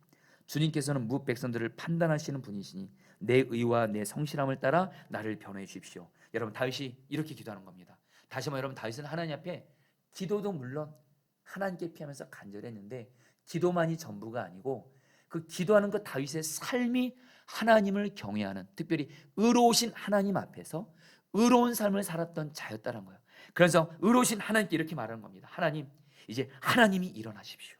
주님께서는 무 백성들을 판단하시는 분이시니 내 의와 내 성실함을 따라 나를 변호해 주십시오. 여러분, 다윗이 이렇게 기도하는 겁니다. 다시 한번 여러분, 다윗은 하나님 앞에 기도도 물론 하나님께 피하면서 간절했는데 기도만이 전부가 아니고 그 기도하는 그 다윗의 삶이 하나님을 경외하는, 특별히 의로우신 하나님 앞에서 의로운 삶을 살았던 자였다는 거예요. 그래서 의로우신 하나님께 이렇게 말하는 겁니다. 하나님, 이제 하나님이 일어나십시오.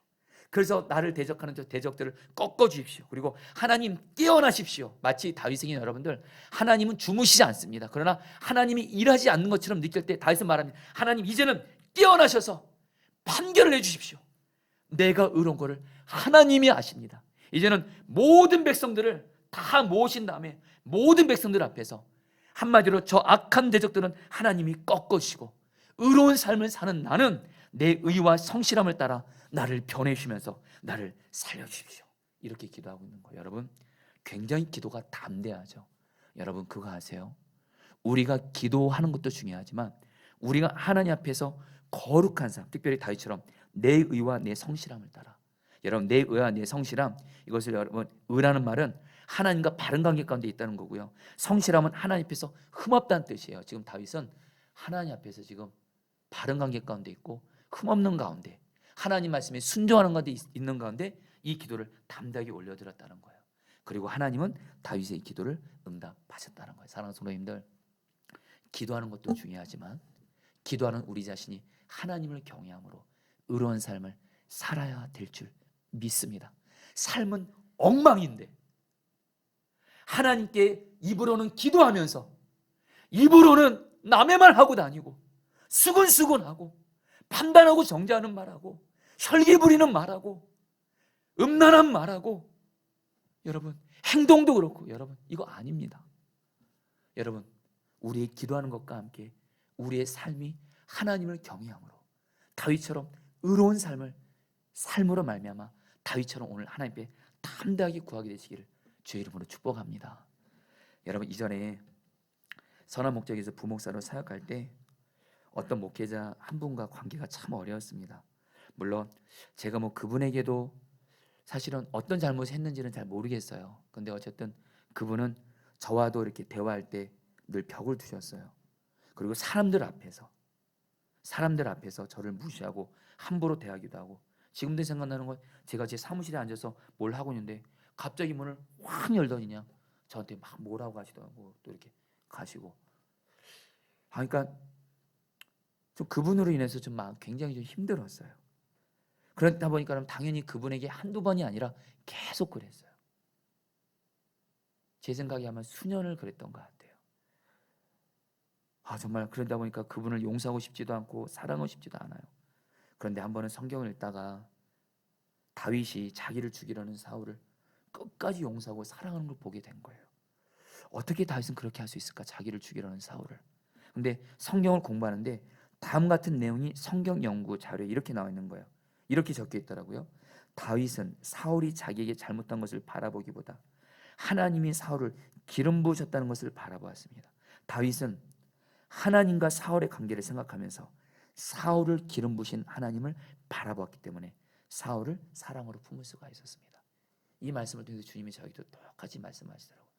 그래서 나를 대적하는 저 대적들을 꺾어 주십시오. 그리고 하나님 깨어나십시오. 마치 다윗에게 여러분들, 하나님은 주무시지 않습니다. 그러나 하나님이 일하지 않는 것처럼 느낄 때 다윗은 말합니다. 하나님, 이제는 깨어나셔서 판결을 해주십시오. 내가 의로운 것을 하나님이 아십니다. 이제는 모든 백성들을 다 모으신 다음에
모든 백성들 앞에서 한마디로 저 악한 대적들은 하나님이 꺾으시고 의로운 삶을 사는 나는 내 의와 성실함을 따라 나를 변해주시면서 나를 살려주십시오. 이렇게 기도하고 있는 거예요. 여러분, 굉장히 기도가 담대하죠. 여러분, 그거 아세요? 우리가 기도하는 것도 중요하지만 우리가 하나님 앞에서 거룩한 삶, 특별히 다윗처럼 내 의와 내 성실함을 따라. 여러분, 내 의와 내 성실함, 이것을 여러분, 의라는 말은 하나님과 바른 관계 가운데 있다는 거고요. 성실함은 하나님 앞에서 흠없다는 뜻이에요. 지금 다윗은 하나님 앞에서 지금 바른 관계 가운데 있고 흠없는 가운데, 하나님 말씀에 순종하는 가운데 있는 가운데 이 기도를 담대하게 올려드렸다는 거예요. 그리고 하나님은 다윗의 기도를 응답하셨다는 거예요. 사랑하는 성도님들, 기도하는 것도 중요하지만 기도하는 우리 자신이 하나님을 경외함으로 의로운 삶을 살아야 될 줄 믿습니다. 삶은 엉망인데 하나님께 입으로는 기도하면서 입으로는 남의 말 하고 다니고 수근수근하고 판단하고 정죄하는 말하고 혈기 부리는 말하고 음란한 말하고, 여러분 행동도 그렇고, 여러분 이거 아닙니다. 여러분, 우리의 기도하는 것과 함께 우리의 삶이 하나님을 경외함으로 다윗처럼 의로운 삶으로 말미암아 다윗처럼 오늘 하나님께 담대하게 구하게 되시기를 주의 이름으로 축복합니다. 여러분, 이전에 선한 목적에서 부목사로 사역할 때 어떤 목회자 한 분과 관계가 참 어려웠습니다. 물론 제가 그분에게도 사실은 어떤 잘못을 했는지는 잘 모르겠어요. 근데 어쨌든 그분은 저와도 이렇게 대화할 때 늘 벽을 두셨어요. 그리고 사람들 앞에서 저를 무시하고 함부로 대하기도 하고, 지금도 생각나는 건 제가 제 사무실에 앉아서 뭘 하고 있는데 갑자기 문을 확 열더니 그냥 저한테 막 뭐라고 하시더라고. 또 이렇게 가시고. 그러니까 좀 그분으로 인해서 좀 굉장히 좀 힘들었어요. 그렇다 보니까 당연히 그분에게 한두 번이 아니라 계속 그랬어요. 제 생각에 아마 수년을 그랬던 것 같아요. 정말 그러다 보니까 그분을 용서하고 싶지도 않고 사랑하고 싶지도 않아요. 그런데 한 번은 성경을 읽다가 다윗이 자기를 죽이려는 사울을 끝까지 용서하고 사랑하는 걸 보게 된 거예요. 어떻게 다윗은 그렇게 할 수 있을까? 자기를 죽이려는 사울을. 근데 성경을 공부하는데 다음 같은 내용이 성경 연구 자료에 이렇게 나와 있는 거예요. 이렇게 적혀 있더라고요. 다윗은 사울이 자기에게 잘못한 것을 바라보기보다 하나님이 사울을 기름 부으셨다는 것을 바라보았습니다. 다윗은 하나님과 사울의 관계를 생각하면서 사울을 기름 부으신 하나님을 바라보았기 때문에 사울을 사랑으로 품을 수가 있었습니다. 이 말씀을 통해서 주님이 저에게도 똑같이 말씀하시더라고요.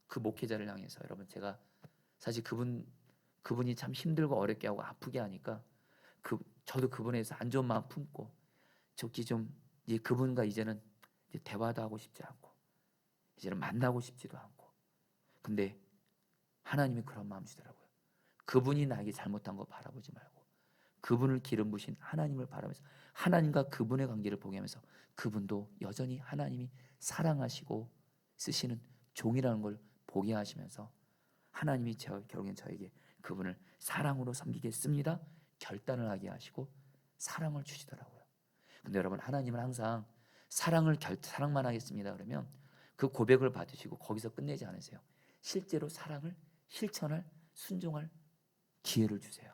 그 목회자를 향해서, 여러분, 제가 사실 그분이 참 힘들고 어렵게 하고 아프게 하니까 저도 그분에서 안 좋은 마음 품고 저기 좀 이제 그분과 이제는 이제 대화도 하고 싶지 않고 이제는 만나고 싶지도 않고. 근데 하나님이 그런 마음 주더라고요. 그분이 나에게 잘못한 거 바라보지 말고 그분을 기름 부으신 하나님을 바라면서 하나님과 그분의 관계를 보게 하면서 그분도 여전히 하나님이 사랑하시고 쓰시는 종이라는 걸 보게 하시면서 하나님이 결국엔 저에게 그분을 사랑으로 섬기겠습니다 결단을 하게 하시고 사랑을 주시더라고요. 근데 여러분, 하나님은 항상 사랑만 하겠습니다 그러면 그 고백을 받으시고 거기서 끝내지 않으세요. 실제로 사랑을 실천할, 순종할 기회를 주세요.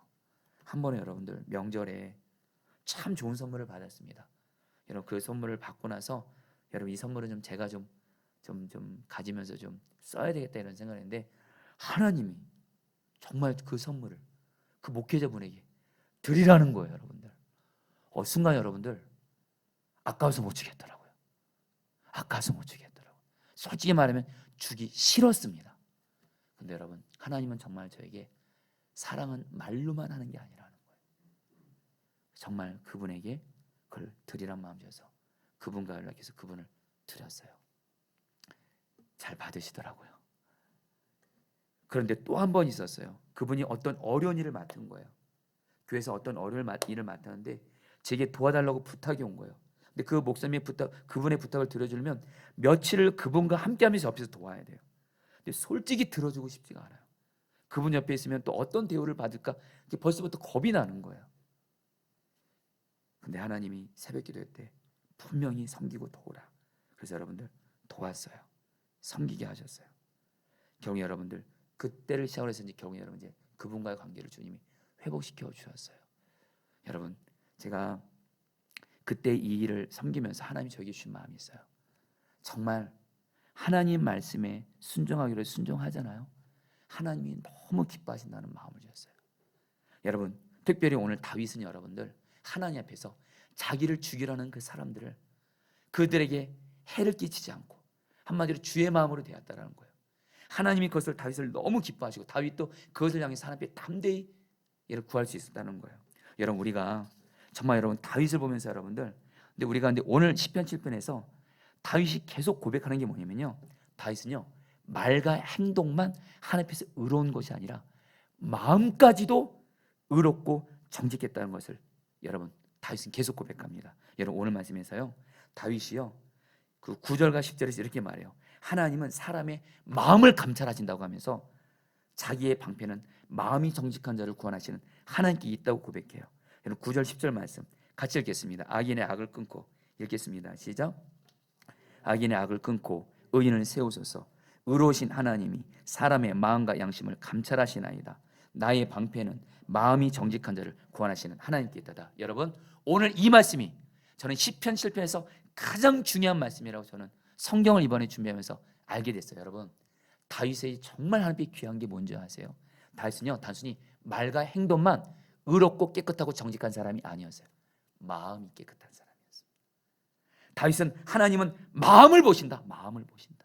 한 번에 여러분들 명절에 참 좋은 선물을 받았습니다. 여러분, 그 선물을 받고 나서 여러분, 이 선물은 좀 제가 좀 가지면서 좀 써야 되겠다 이런 생각했는데 하나님이 정말 그 선물을 그 목회자분에게 드리라는 거예요. 여러분들, 순간 여러분들 아까워서 못 주겠더라고요. 아까워서 못 주겠더라고요. 솔직히 말하면 주기 싫었습니다. 근데 여러분, 하나님은 정말 저에게 사랑은 말로만 하는 게 아니라는 거예요. 정말 그분에게 그걸 드리란 마음 주셔서 그분과 연락해서 그분을 드렸어요. 잘 받으시더라고요. 그런데 또 한 번 있었어요. 그분이 어떤 어려운 일을 맡은 거예요. 교회에서 어떤 어려운 일을 맡았는데 제게 도와달라고 부탁이 온 거예요. 근데 그 목사님의 그분의 부탁을 들어주려면 며칠을 그분과 함께하면서 옆에서 도와야 돼요. 근데 솔직히 들어주고 싶지가 않아요. 그분 옆에 있으면 또 어떤 대우를 받을까 벌써부터 겁이 나는 거예요. 근데 하나님이 새벽 기도회 때 분명히 섬기고 도우라. 그래서 여러분들 도왔어요. 섬기게 하셨어요. 결국 여러분들 그때를 시작으로 해서 이제 결국 여러분 이제 그분과의 관계를 주님이 회복시켜 주셨어요. 여러분 제가 그때 이 일을 섬기면서 하나님이 저에게 주신 마음이 있어요. 정말 하나님 말씀에 순종하기로 순종하잖아요. 하나님이 너무 기뻐하신다는 마음을 주셨어요. 여러분 특별히 오늘 다윗은 여러분들 하나님 앞에서 자기를 죽이려는 그 사람들을 그들에게 해를 끼치지 않고 한마디로 주의 마음으로 대했다라는 거예요. 하나님이 그것을 다윗을 너무 기뻐하시고 다윗도 그것을 향해서 하나님 앞에 담대히 얘를 구할 수 있었다는 거예요. 여러분 우리가 정말 여러분 다윗을 보면서 여러분들 근데 우리가 근데 오늘 시편 7편에서 다윗이 계속 고백하는 게 뭐냐면요. 다윗은요 말과 행동만 하나님 앞에서 의로운 것이 아니라 마음까지도 의롭고 정직했다는 것을 여러분 다윗은 계속 고백합니다. 여러분 오늘 말씀에서요 다윗이요 그 9절과 10절에서 이렇게 말해요. 하나님은 사람의 마음을 감찰하신다고 하면서 자기의 방패는 마음이 정직한 자를 구원하시는 하나님께 있다고 고백해요. 여러분 9절 10절 말씀 같이 읽겠습니다. 악인의 악을 끊고 읽겠습니다. 시작. 악인의 악을 끊고 의인을 세우소서. 의로우신 하나님이 사람의 마음과 양심을 감찰하시나이다. 나의 방패는 마음이 정직한 자를 구원하시는 하나님께 있다다. 여러분 오늘 이 말씀이 저는 시편 7편에서 가장 중요한 말씀이라고 저는 성경을 이번에 준비하면서 알게 됐어요. 여러분 다윗의 정말 하나님께 귀한 게 뭔지 아세요? 다윗은요 단순히 말과 행동만 의롭고 깨끗하고 정직한 사람이 아니었어요. 마음이 깨끗한 사람이었어요. 다윗은 하나님은 마음을 보신다. 마음을 보신다.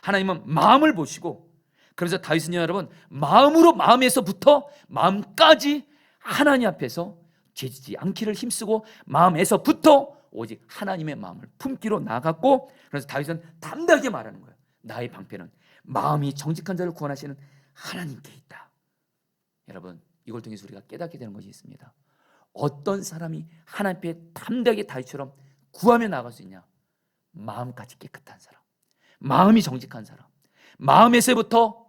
하나님은 마음을 보시고 그래서 다윗은요 여러분 마음에서부터 마음까지 하나님 앞에서 죄지지 않기를 힘쓰고 마음에서부터 오직 하나님의 마음을 품기로 나갔고 그래서 다윗은 담대하게 말하는 거예요. 나의 방패는 마음이 정직한 자를 구원하시는 하나님께 있다. 여러분 이걸 통해서 우리가 깨닫게 되는 것이 있습니다. 어떤 사람이 하나님 앞에 담대하게 다윗처럼 구하며 나갈 수 있냐? 마음까지 깨끗한 사람, 마음이 정직한 사람, 마음에서부터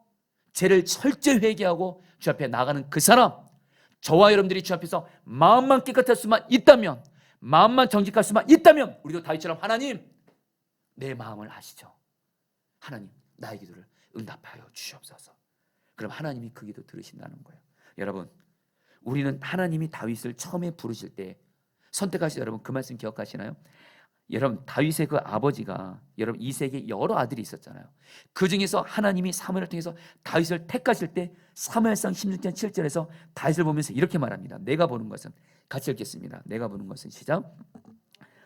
죄를 철저히 회개하고 주 앞에 나가는 그 사람. 저와 여러분들이 주 앞에서 마음만 깨끗할 수만 있다면, 마음만 정직할 수만 있다면 우리도 다윗처럼 하나님 내 마음을 아시죠? 하나님 나의 기도를 응답하여 주시옵소서. 그럼 하나님이 그 기도 들으신다는 거예요. 여러분 우리는 하나님이 다윗을 처음에 부르실 때 선택하신 여러분 그 말씀 기억하시나요? 여러분 다윗의 그 아버지가 여러분 이색에 여러 아들이 있었잖아요. 그 중에서 하나님이 사무엘을 통해서 다윗을 택하실 때 사무엘상 16장 7절에서 다윗을 보면서 이렇게 말합니다. 내가 보는 것은 같이 읽겠습니다. 내가 보는 것은 시작.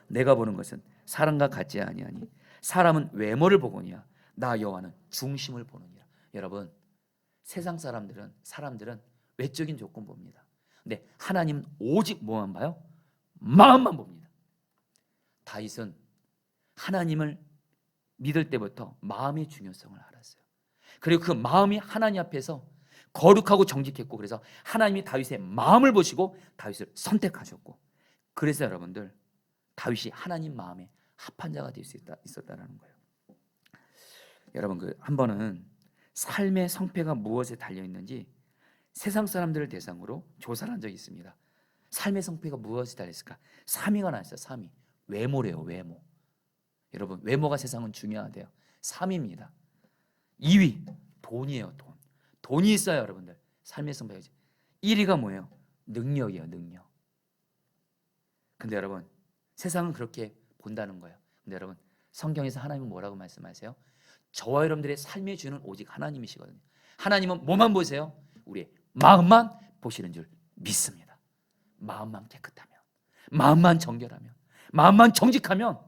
내가 보는 것은 사람과 같지 아니하니 사람은 외모를 보거니와 나 여호와는 중심을 보느니라. 여러분 세상 사람들은 외적인 조건 봅니다. 근데 하나님은 오직 뭐만 봐요? 마음만 봅니다. 다윗은 하나님을 믿을 때부터 마음의 중요성을 알았어요. 그리고 그 마음이 하나님 앞에서 거룩하고 정직했고 그래서 하나님이 다윗의 마음을 보시고 다윗을 선택하셨고 그래서 여러분들 다윗이 하나님 마음에 합한 자가 될 수 있었다는 거예요. 여러분 그 한 번은 삶의 성패가 무엇에 달려 있는지 세상 사람들을 대상으로 조사를 한 적이 있습니다. 삶의 성패가 무엇에 달려 있을까? 3위가 나왔어요. 3위. 외모래요. 외모. 여러분 외모가 세상은 중요하대요. 3위입니다. 2위 돈이에요. 돈이 있어요. 여러분들 삶의 성패가. 1위가 뭐예요? 능력이에요. 능력. 근데 여러분 세상은 그렇게 본다는 거예요. 근데 여러분 성경에서 하나님은 뭐라고 말씀하세요? 저와 여러분들의 삶의 주는 오직 하나님이시거든요. 하나님은 뭐만 보세요? 우리의 마음만 보시는 줄 믿습니다. 마음만 깨끗하면, 마음만 정결하면, 마음만 정직하면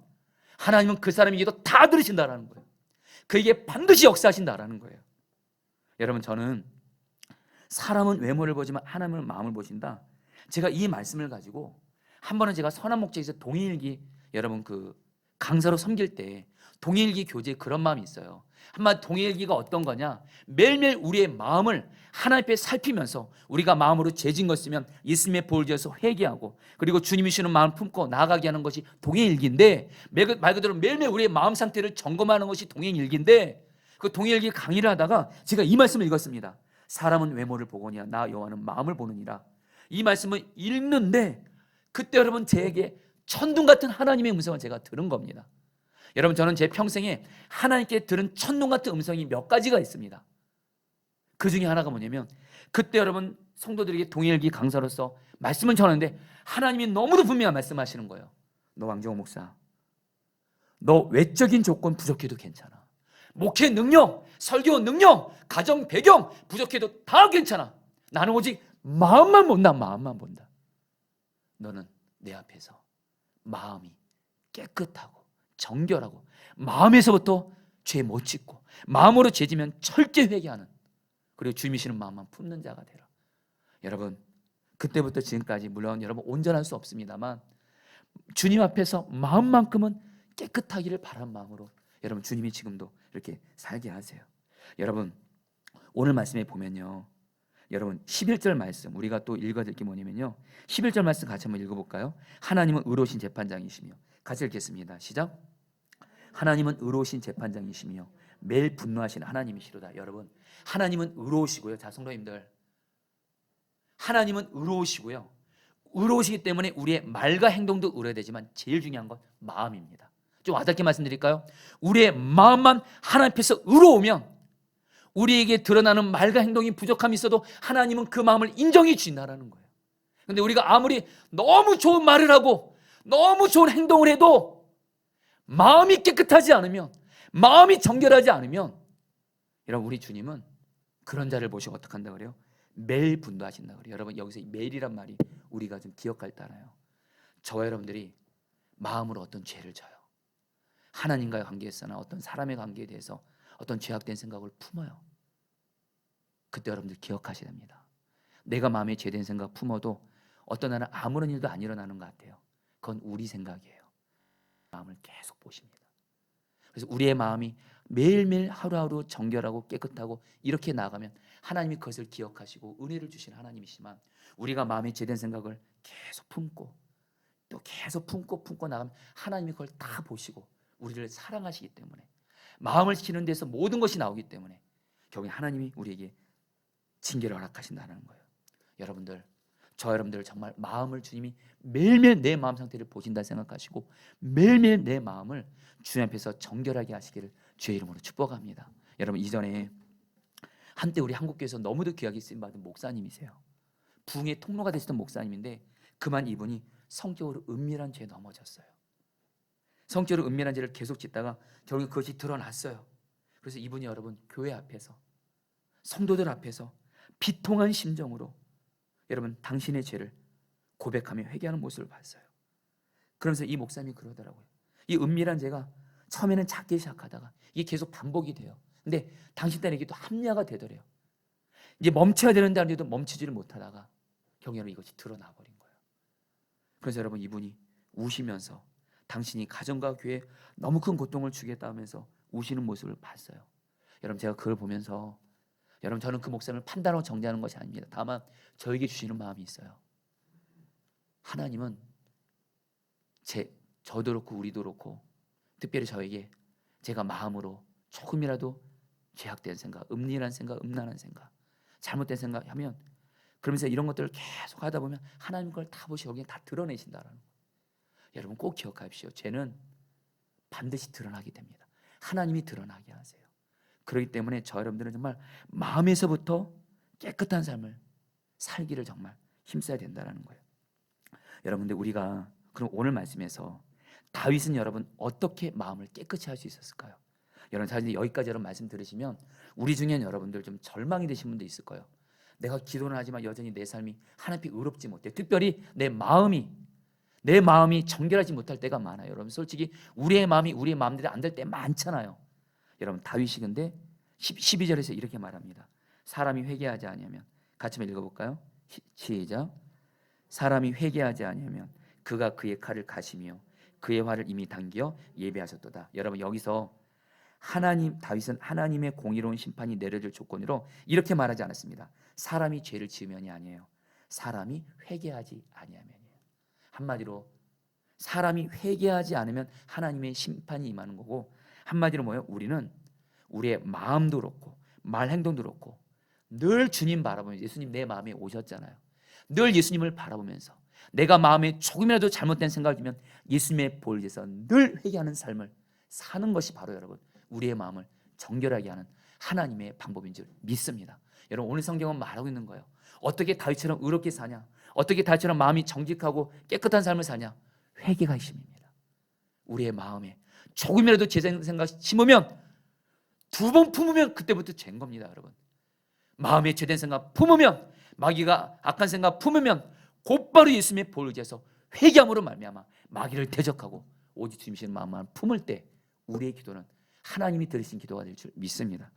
하나님은 그 사람의 기도 다 들으신다라는 거예요. 그에게 반드시 역사하신다라는 거예요. 여러분 저는 사람은 외모를 보지만 하나님은 마음을 보신다. 제가 이 말씀을 가지고 한 번은 제가 선한목적에서 동일기 여러분 그 강사로 섬길 때 동일기 교재에 그런 마음이 있어요. 한마디 동일기가 어떤 거냐? 매일매일 우리의 마음을 하나님 앞에 살피면서 우리가 마음으로 죄진 것 있으면 예수님의 보혈 지어서 회개하고 그리고 주님이 주는 마음 품고 나아가게 하는 것이 동일기인데 말 그대로 매일매일 우리의 마음 상태를 점검하는 것이 동일기인데 그 동일기 강의를 하다가 제가 이 말씀을 읽었습니다. 사람은 외모를 보거니와 나 여호와는 마음을 보느니라. 이 말씀을 읽는데 그때 여러분 제게 천둥 같은 하나님의 음성을 제가 들은 겁니다. 여러분 저는 제 평생에 하나님께 들은 천둥 같은 음성이 몇 가지가 있습니다. 그 중에 하나가 뭐냐면, 그때 여러분 성도들에게 동일기 강사로서 말씀을 전하는데 하나님이 너무도 분명한 말씀하시는 거예요. 너 왕정호 목사, 너 외적인 조건 부족해도 괜찮아. 목회 능력, 설교 능력, 가정 배경 부족해도 다 괜찮아. 나는 오직 마음만 본다. 마음만 본다. 너는 내 앞에서 마음이 깨끗하고 정결하고 마음에서부터 죄 못 짓고 마음으로 죄 지면 철저히 회개하는, 그리고 주님이시는 마음만 품는 자가 되라. 여러분, 그때부터 지금까지 물론 여러분 온전할 수 없습니다만 주님 앞에서 마음만큼은 깨끗하기를 바란 마음으로 여러분 주님이 지금도 이렇게 살게 하세요. 여러분, 오늘 말씀에 보면요, 여러분 11절 말씀 우리가 또 읽어드릴 게 뭐냐면요, 11절 말씀 같이 한번 읽어볼까요? 하나님은 의로우신 재판장이시며, 같이 읽겠습니다. 시작. 하나님은 의로우신 재판장이시며 매일 분노하시는 하나님이시로다. 여러분, 하나님은 의로우시고요. 자, 성도님들, 하나님은 의로우시고요. 의로우시기 때문에 우리의 말과 행동도 의로워야 되지만 제일 중요한 건 마음입니다. 좀 와닿게 말씀드릴까요? 우리의 마음만 하나님 앞에서 의로우면 우리에게 드러나는 말과 행동이 부족함이 있어도 하나님은 그 마음을 인정해 주신다는 거예요. 그런데 우리가 아무리 너무 좋은 말을 하고 너무 좋은 행동을 해도 마음이 깨끗하지 않으면, 마음이 정결하지 않으면, 여러분 우리 주님은 그런 자를 보시고 어떻게 한다 그래요? 매일 분노하신다 그래요. 여러분, 여기서 매일이란 말이 우리가 좀 기억할 따라요. 저와 여러분들이 마음으로 어떤 죄를 져요. 하나님과의 관계에서나 어떤 사람의 관계에 대해서 어떤 죄악된 생각을 품어요. 그때 여러분들 기억하셔야 됩니다. 내가 마음에 죄된 생각 품어도 어떤 날은 아무런 일도 안 일어나는 것 같아요. 그건 우리 생각이에요. 마음을 계속 보십니다. 그래서 우리의 마음이 매일매일 하루하루 정결하고 깨끗하고 이렇게 나가면 하나님이 그것을 기억하시고 은혜를 주시는 하나님이시지만, 우리가 마음에 죄된 생각을 계속 품고 또 계속 품고 나가면 하나님이 그걸 다 보시고 우리를 사랑하시기 때문에, 마음을 치는 데서 모든 것이 나오기 때문에 결국 하나님이 우리에게 징계를 허락하신다는 거예요. 여러분들, 저 여러분들 정말 마음을 주님이 매일매일 내 마음 상태를 보신다 생각하시고 매일매일 내 마음을 주님 앞에서 정결하게 하시기를 주의 이름으로 축복합니다. 여러분, 이전에 한때 우리 한국교회에서 너무도 귀하게 쓰임받은 목사님이세요. 부흥의 통로가 되시던 목사님인데 그만 이분이 성적으로 은밀한 죄에 넘어졌어요. 성적으로 은밀한 죄를 계속 짓다가 결국 그것이 드러났어요. 그래서 이분이 여러분 교회 앞에서, 성도들 앞에서 비통한 심정으로 여러분 당신의 죄를 고백하며 회개하는 모습을 봤어요. 그러면서 이 목사님이 그러더라고요. 이 은밀한 죄가 처음에는 작게 시작하다가 이게 계속 반복이 돼요. 근데 당신 딸에게도 합리화가 되더래요. 이제 멈춰야 되는데 아니도 멈추지를 못하다가 경외로 이것이 드러나 버린 거예요. 그래서 여러분 이분이 우시면서 당신이 가정과 교회에 너무 큰 고통을 주겠다 하면서 우시는 모습을 봤어요. 여러분, 제가 그걸 보면서, 여러분 저는 그 목사님을 판단하고 정죄하는 것이 아닙니다. 다만 저에게 주시는 마음이 있어요. 하나님은 저도 그렇고 우리도 그렇고 특별히 저에게 제가 마음으로 조금이라도 죄악된 생각, 음란한 생각, 음란한 생각, 잘못된 생각 하면, 그러면서 이런 것들을 계속 하다 보면 하나님 걸 다 보시고 여기에 다 드러내신다라는 거예요. 여러분 꼭 기억하십시오. 죄는 반드시 드러나게 됩니다. 하나님이 드러나게 하세요. 그렇기 때문에 저 여러분들은 정말 마음에서부터 깨끗한 삶을 살기를 정말 힘써야 된다는 거예요. 여러분들, 우리가 그럼 오늘 말씀에서 다윗은 여러분 어떻게 마음을 깨끗이 할 수 있었을까요? 여러분, 사실 여기까지 여러분 말씀 들으시면 우리 중엔 여러분들 좀 절망이 되신 분도 있을 거예요. 내가 기도는 하지만 여전히 내 삶이 하나님 앞에 의롭지 못해. 특별히 내 마음이 정결하지 못할 때가 많아요. 여러분, 솔직히 우리의 마음대로 안 될 때 많잖아요. 여러분, 다윗이 근데 12절에서 이렇게 말합니다. 사람이 회개하지 아니하면, 같이 한번 읽어볼까요? 시작. 사람이 회개하지 아니하면 그가 그의 칼을 가시며 그의 활을 이미 당겨 예배하셨도다. 여러분, 여기서 다윗은 하나님의 공의로운 심판이 내려질 조건으로 이렇게 말하지 않았습니다. 사람이 죄를 지으면이 아니에요. 사람이 회개하지 아니하면이에요. 한마디로 사람이 회개하지 않으면 하나님의 심판이 임하는 거고, 한마디로 뭐예요? 우리는 우리의 마음도 그렇고 말 행동도 그렇고 늘 주님 바라보면서, 예수님 내 마음에 오셨잖아요. 늘 예수님을 바라보면서 내가 마음에 조금이라도 잘못된 생각을 들면 예수님의 보혈에서 늘 회개하는 삶을 사는 것이 바로 여러분 우리의 마음을 정결하게 하는 하나님의 방법인 줄 믿습니다. 여러분 오늘 성경은 말하고 있는 거예요. 어떻게 다윗처럼 의롭게 사냐? 어떻게 다윗처럼 마음이 정직하고 깨끗한 삶을 사냐? 회개가 힘입니다. 우리의 마음에 조금이라도 제 생각 심으면, 두 번 품으면 그때부터 죄인 겁니다, 여러분. 마음에 죄된 생각 품으면, 마귀가 악한 생각 품으면 곧바로 예수님의 보혈을 의지해서 회개함으로 말미암아 마귀를 대적하고 오직 주님의 마음만 품을 때 우리의 기도는 하나님이 들으신 기도가 될 줄 믿습니다.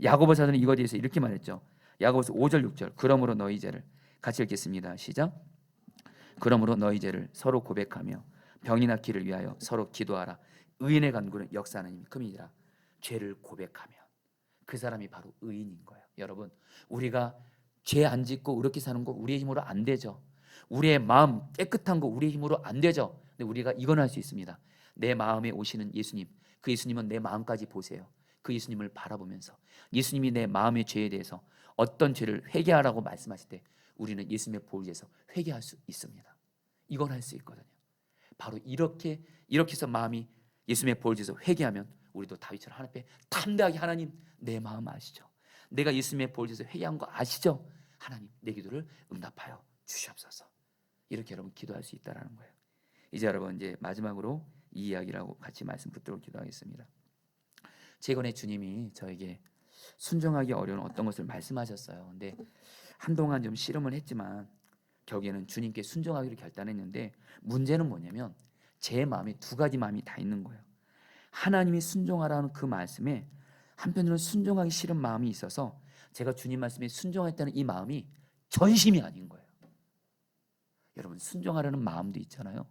야고보 사도는 이거에 대해서 이렇게 말했죠. 야고보서 5절 6절. 그러므로 너희 죄를, 같이 읽겠습니다. 시작. 그러므로 너희 죄를 서로 고백하며 병이 낫기를 위하여 서로 기도하라. 의인의 간구는 역사하는 힘이 큼이니라. 죄를 고백하면 그 사람이 바로 의인인 거예요. 여러분, 우리가 죄 안 짓고 의롭게 사는 거 우리의 힘으로 안 되죠. 우리의 마음 깨끗한 거 우리의 힘으로 안 되죠. 근데 우리가 이건 할 수 있습니다. 내 마음에 오시는 예수님, 그 예수님은 내 마음까지 보세요. 그 예수님을 바라보면서 예수님이 내 마음의 죄에 대해서 어떤 죄를 회개하라고 말씀하실 때 우리는 예수님의 보혈에서 회개할 수 있습니다. 이건 할 수 있거든요. 바로 이렇게 해서 마음이 예수님의 보혈에서 회개하면 우리도 다윗처럼 하나님 앞에 담대하게, 하나님 내 마음 아시죠? 내가 예수님의 보혈에서 회개한 거 아시죠? 하나님 내 기도를 응답하여 주시옵소서. 이렇게 여러분 기도할 수 있다라는 거예요. 이제 여러분 이제 마지막으로 이 이야기라고 같이 말씀 붙들고 기도하겠습니다. 최근에 주님이 저에게 순종하기 어려운 어떤 것을 말씀하셨어요. 근데 한동안 좀 씨름을 했지만 결국에는 주님께 순종하기로 결단했는데, 문제는 뭐냐면 제 마음에 두 가지 마음이 다 있는 거예요. 하나님이 순종하라는 그 말씀에 한편으로는 순종하기 싫은 마음이 있어서 제가 주님 말씀에 순종했다는 이 마음이 전심이 아닌 거예요. 여러분, 순종하라는 마음도 있잖아요.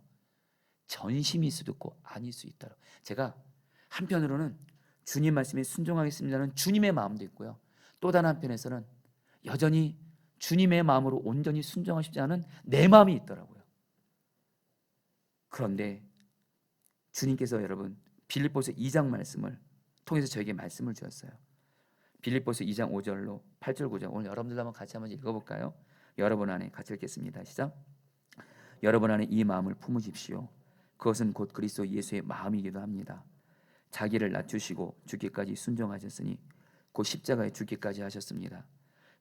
전심일 수도 있고 아닐 수 있다. 제가 한편으로는 주님 말씀에 순종하겠습니다는 주님의 마음도 있고요, 또 다른 한편에서는 여전히 주님의 마음으로 온전히 순종하고 싶지 않은 내 마음이 있더라고요. 그런데 주님께서 여러분 빌립보서 2장 말씀을 통해서 저에게 말씀을 주셨어요. 빌립보서 2장 5절로 8절 9절, 오늘 여러분들 한번 같이 한번 읽어볼까요? 여러분 안에 같이 읽겠습니다. 시작. 여러분 안에 이 마음을 품으십시오. 그것은 곧 그리스도 예수의 마음이기도 합니다. 자기를 낮추시고 죽기까지 순종하셨으니 곧 십자가에 죽기까지 하셨습니다.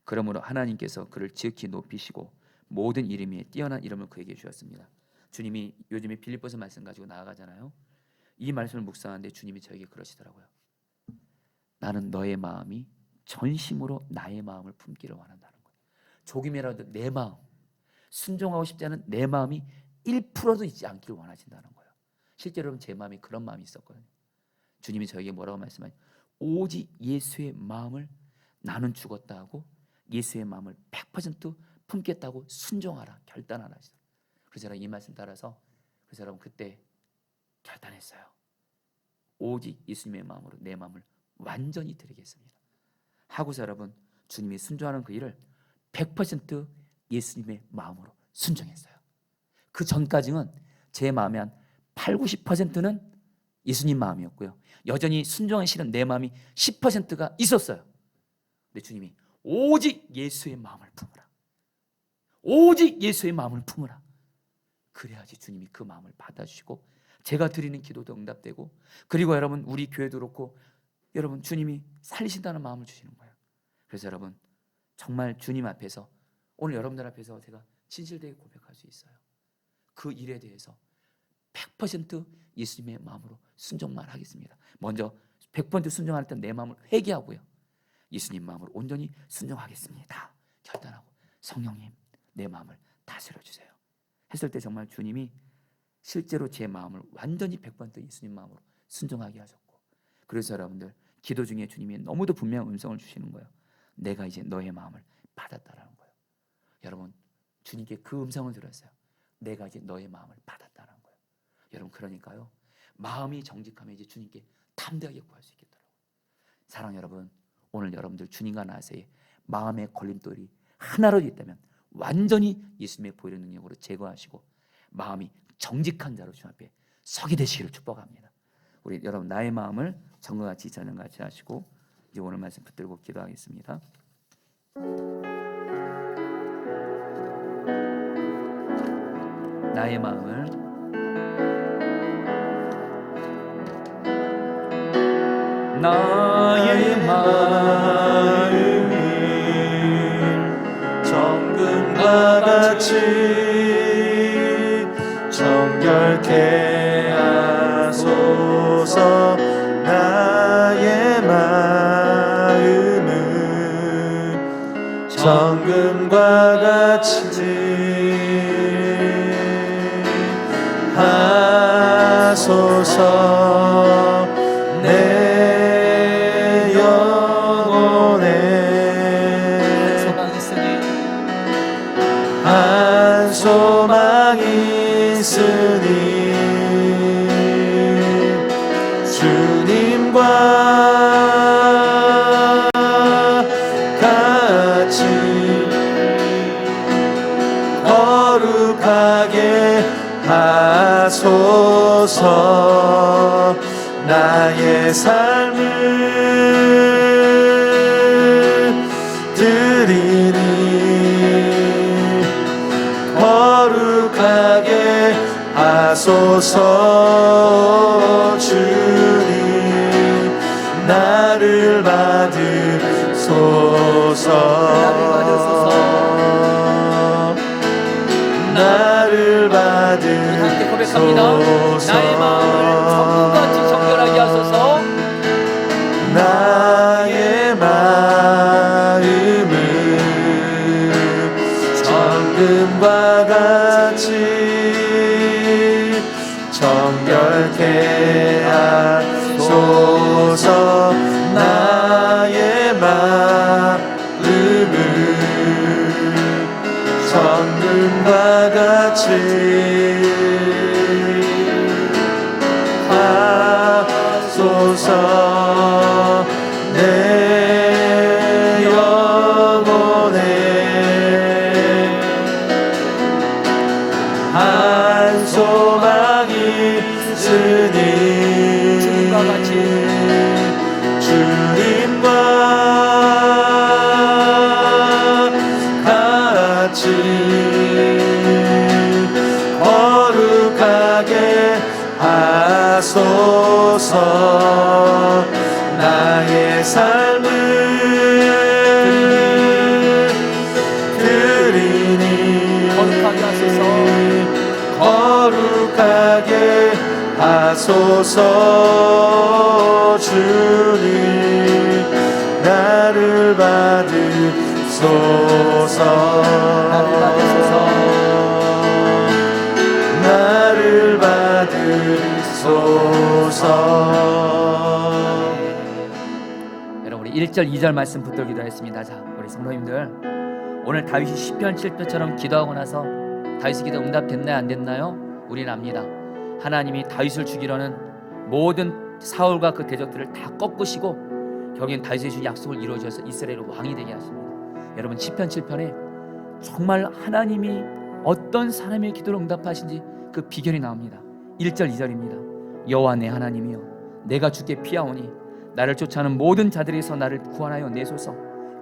그러므로 하나님께서 그를 지극히 높이시고 모든 이름 위에 뛰어난 이름을 그에게 주셨습니다. 주님이 요즘에 빌립보서 말씀 가지고 나아가잖아요. 이 말씀을 묵상하는데 주님이 저에게 그러시더라고요. 나는 너의 마음이 전심으로 나의 마음을 품기를 원한다는 거예요. 조금이라도 내 마음, 순종하고 싶지 않은 내 마음이 1%도 있지 않기를 원하신다는 거예요. 실제로 제 마음에 그런 마음이 있었거든요. 주님이 저에게 뭐라고 말씀하냐, 오직 예수의 마음을 나는 죽었다 하고 예수의 마음을 100% 품겠다고 순종하라, 결단하라. 그래서 제가 이 말씀 따라서, 그래서 여러분 그때 결단했어요. 오직 예수님의 마음으로 내 마음을 완전히 드리겠습니다 하고서 여러분 주님이 순종하는 그 일을 100% 예수님의 마음으로 순종했어요. 그 전까지는 제 마음의 한 8, 90%는 예수님 마음이었고요, 여전히 순종하기 싫은 내 마음이 10%가 있었어요. 근데 주님이 오직 예수의 마음을 품으라, 오직 예수의 마음을 품으라. 그래야지 주님이 그 마음을 받아주시고 제가 드리는 기도도 응답되고, 그리고 여러분 우리 교회도 그렇고 여러분 주님이 살리신다는 마음을 주시는 거예요. 그래서 여러분 정말 주님 앞에서, 오늘 여러분들 앞에서 제가 진실되게 고백할 수 있어요. 그 일에 대해서 100% 예수님의 마음으로 순종만 하겠습니다. 먼저 100% 순종할 때 내 마음을 회개하고요, 예수님 마음으로 온전히 순종하겠습니다 결단하고, 성령님 내 마음을 다스려 주세요 했을 때 정말 주님이 실제로 제 마음을 완전히 100% 예수님 마음으로 순종하게 하셨고, 그래서 여러분들 기도 중에 주님이 너무도 분명한 음성을 주시는 거예요. 내가 이제 너의 마음을 받았다라는 거예요. 여러분 주님께 그 음성을 들었어요. 내가 이제 너의 마음을 받았다는 거예요. 여러분 그러니까요, 마음이 정직하면 이제 주님께 담대하게 구할 수 있겠더라고요. 사랑 여러분, 오늘 여러분들 주님과 나 사이에 마음의 걸림돌이 하나라도 있다면 완전히 예수님의 보혈의 능력으로 제거하시고 마음이 정직한 자로 주님 앞에 서게 되시기를 축복합니다. 우리 여러분 나의 마음을 정금같이 저녁같이 하시고 이제 오늘 말씀 붙들고 기도하겠습니다. 나의 마음을 나의 마음을
같이 정결케 하소서. 나의 마음은 정금과 같이 하소서. 내 영혼에 한 소망이 있으니 주님과 같이 거룩하게 하소서. 나의 삶을 드리니 거룩하게 하소서. 주님 나를 받으소서. 나를
함께 고백합니다. 나의 마음을 성금같이 정결하게 하소서.
나의 마음을 정금과 같이 정결케 하소서. 나의 마음을 정금과 같이 하소서. 내 영혼에 한 소망이 있으니
주님과 같이
주님과 같이 거룩하게 하소서. 나의 삶을 드리니
거룩하게 하소서.
거룩하게 하소서. 주님 나를 받으소서. 나를 받으소서.
여러분, 우리 1절 2절 말씀 붙들어 기도하겠습니다. 자, 우리 성도님들, 오늘 다윗이 시편 7편처럼 기도하고 나서 다윗의 기도 응답됐나요, 안 됐나요? 우리는 압니다. 하나님이 다윗을 죽이려는 모든 사울과 그 대적들을 다 꺾으시고 결국엔 다윗의 주 약속을 이루어져서 이스라엘의 왕이 되게 하십니다. 여러분, 시편 7편에 정말 하나님이 어떤 사람의 기도를 응답하신지 그 비결이 나옵니다. 1절 2절입니다. 여호와 내 하나님이여, 내가 주께 피하오니 나를 쫓아오는 모든 자들에게서 나를 구원하여 내소서.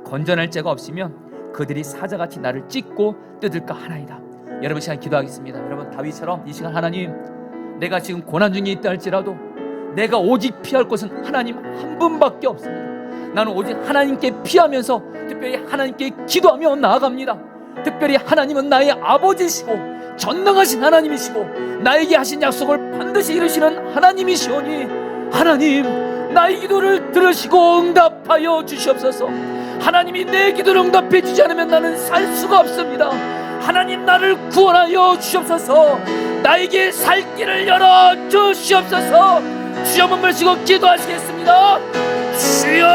건전할 자가 없으면 그들이 사자같이 나를 찢고 뜯을까 하나이다. 여러분, 시간 기도하겠습니다. 여러분, 다윗처럼 이 시간 하나님, 내가 지금 고난 중에 있다 할지라도 내가 오직 피할 곳은 하나님 한 분밖에 없습니다. 나는 오직 하나님께 피하면서 특별히 하나님께 기도하며 나아갑니다. 특별히 하나님은 나의 아버지시고 전능하신 하나님이시고 나에게 하신 약속을 반드시 이루시는 하나님이시오니 하나님, 나의 기도를 들으시고 응답하여 주시옵소서. 하나님이 내 기도를 응답해 주지 않으면 나는 살 수가 없습니다. 하나님, 나를 구원하여 주시옵소서. 나에게 살 길을 열어 주시옵소서. 주여, 몸을 쉬고 기도하시겠습니다. 주여,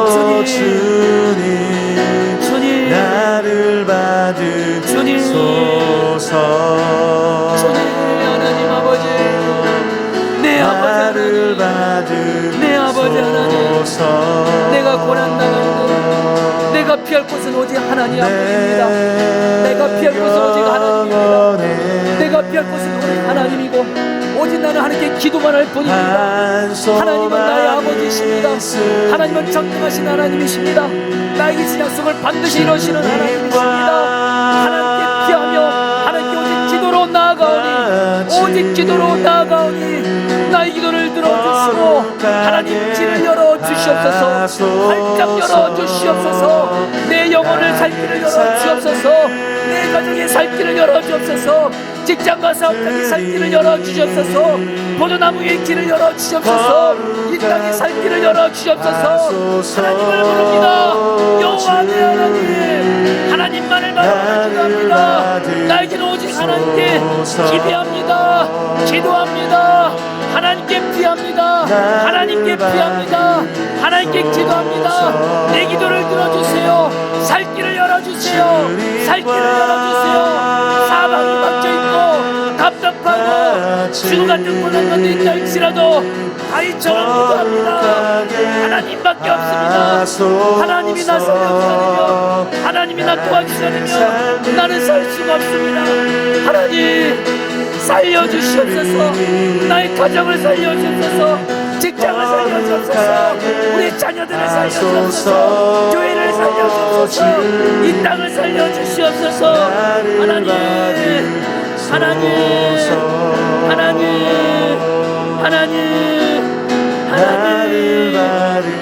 주님,
주님,
나를 받으소서.
주님, 하나님 아버지, 내 아버지 하나님, 내 아버지 하나님, 내가 고난 당하는데 내가 피할 곳은 오직 하나님 한 분입니다. 내가 피할 곳은 오직 하나님입니다. 내가 피할 곳은 오직 하나님이고 오직 나는 하나님께 기도만 할 뿐입니다. 하나님은 나의 아버지이십니다. 하나님은 전능하신 하나님이십니다. 나에게 신 약속을 반드시 이루시는 하나님이십니다. 하나님께 피하며 하나님께 오직 기도로 나아가오니, 오직 기도로 나아가오니 나의 기도를 들어주시고 하나님 길을 열어 주시옵소서. 활짝 열어 주시옵소서. 내 영혼을 살 길을 열어 주옵소서. 내 가정의 살 길을 열어 주옵소서. 직장과 사업장의 살 길을 열어 주시옵소서. 포도나무의 길을 열어 주시옵소서. 이 땅의 살 길을 열어 주시옵소서. 하나님을 부릅니다. 여호와 내 하나님, 하나님만을 바라보며 기도합니다. 나에게는 오직 하나님께 기대합니다. 기도합니다. 하나님께 피합니다. 하나님께 피합니다. 하나님께 기도합니다. 내 기도를 들어주세요. 살 길을 열어주세요. 살 길을 열어주세요. 사방이 막혀있고 답답하고 죽음 같은 고난 가운데 있다 할지라도 다윗처럼 기도합니다. 하나님밖에 없습니다. 하나님이 나 살려주시려면, 하나님이 나 도와주시려면 나는 살 수가 없습니다. 하나님 살려주시옵소서. 나의 가정을 살려주옵소서. 직장을 살려주옵소서. 우리 자녀들을 살려주옵소서. 교회를 살려주옵소서. 이 땅을 살려주시옵소서. 하나님, 하나님, 하나님, 하나님, 하나님.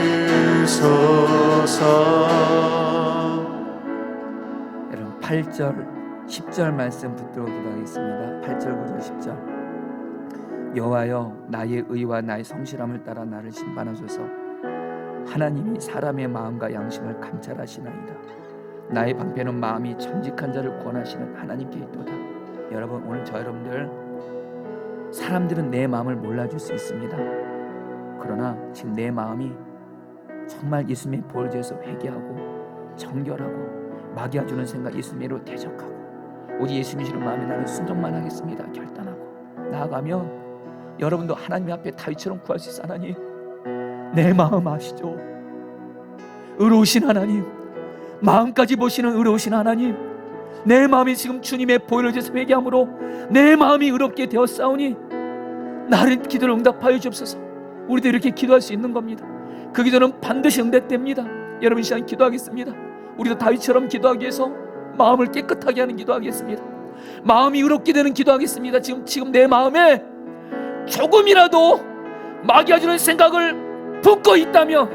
여러분 8절 10절 말씀 붙들고 기도하겠습니다. 8절 9절 10절. 여호와여 나의 의와 나의 성실함을 따라 나를 심판하소서. 하나님이 사람의 마음과 양심을 감찰하시나이다. 나의 방패는 마음이 정직한 자를 구원하시는 하나님께 있도다. 여러분 오늘 저 여러분들 사람들은 내 마음을 몰라줄 수 있습니다. 그러나 지금 내 마음이 정말 예수님의 보혈제에서 회개하고 정결하고 마귀가 주는 생각 예수님으로 대적하고 오직 예수님 주는 마음에 나는 순종만 하겠습니다 결단하고 나아가면 여러분도 하나님 앞에 다윗처럼 구할 수 있어. 하나님 내 마음 아시죠? 의로우신 하나님, 마음까지 보시는 의로우신 하나님, 내 마음이 지금 주님의 보혈을 제서 회개함으로 내 마음이 의롭게 되었사오니 나를 기도를 응답하여 주옵소서. 우리도 이렇게 기도할 수 있는 겁니다. 그 기도는 반드시 응답됩니다. 여러분 이 시간 기도하겠습니다. 우리도 다윗처럼 기도하기 위해서 마음을 깨끗하게 하는 기도하겠습니다. 마음이 의롭게 되는 기도하겠습니다. 지금 내 마음에 조금이라도 마귀가 주는 생각을 품고 있다면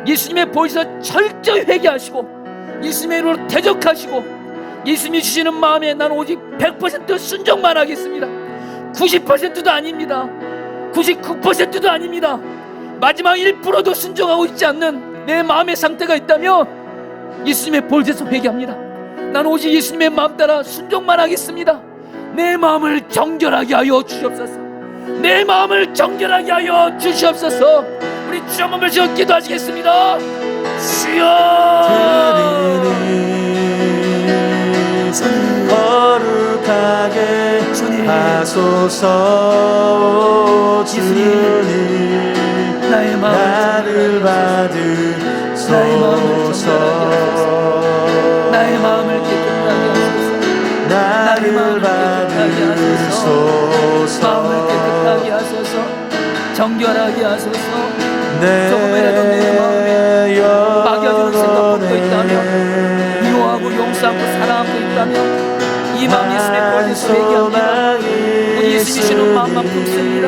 예수님의 보혈에서 철저히 회개하시고 예수님의 이름으로 대적하시고 예수님이 주시는 마음에 나는 오직 100% 순종만 하겠습니다. 90%도 아닙니다. 99%도 아닙니다. 마지막 1%도 순종하고 있지 않는 내 마음의 상태가 있다면 예수님의 보혈에서 회개합니다. 나는 오직 예수님의 마음 따라 순종만 하겠습니다. 내 마음을 정결하게 하여 주시옵소서. 내 마음을 정결하게 하여 주시옵소서. 우리 주 한번 외쳐 기도하시겠습니다. 주여
거룩하게 하소서. 주님
나의
나를 받으소서.
나의 마음을 깨끗하게 하소서.
나를 받으소서.
마음을 깨끗하게 하소서. 정결하게 하소서. 조금이라도 내 마음에 마귀가 주는 생각 품고 있다면, 미워하고 용서하고 사랑하고 있다면 이 마음 예수님의 보혈에서 회개합니다. 오직 예수님이 주는 마음만 품습니다.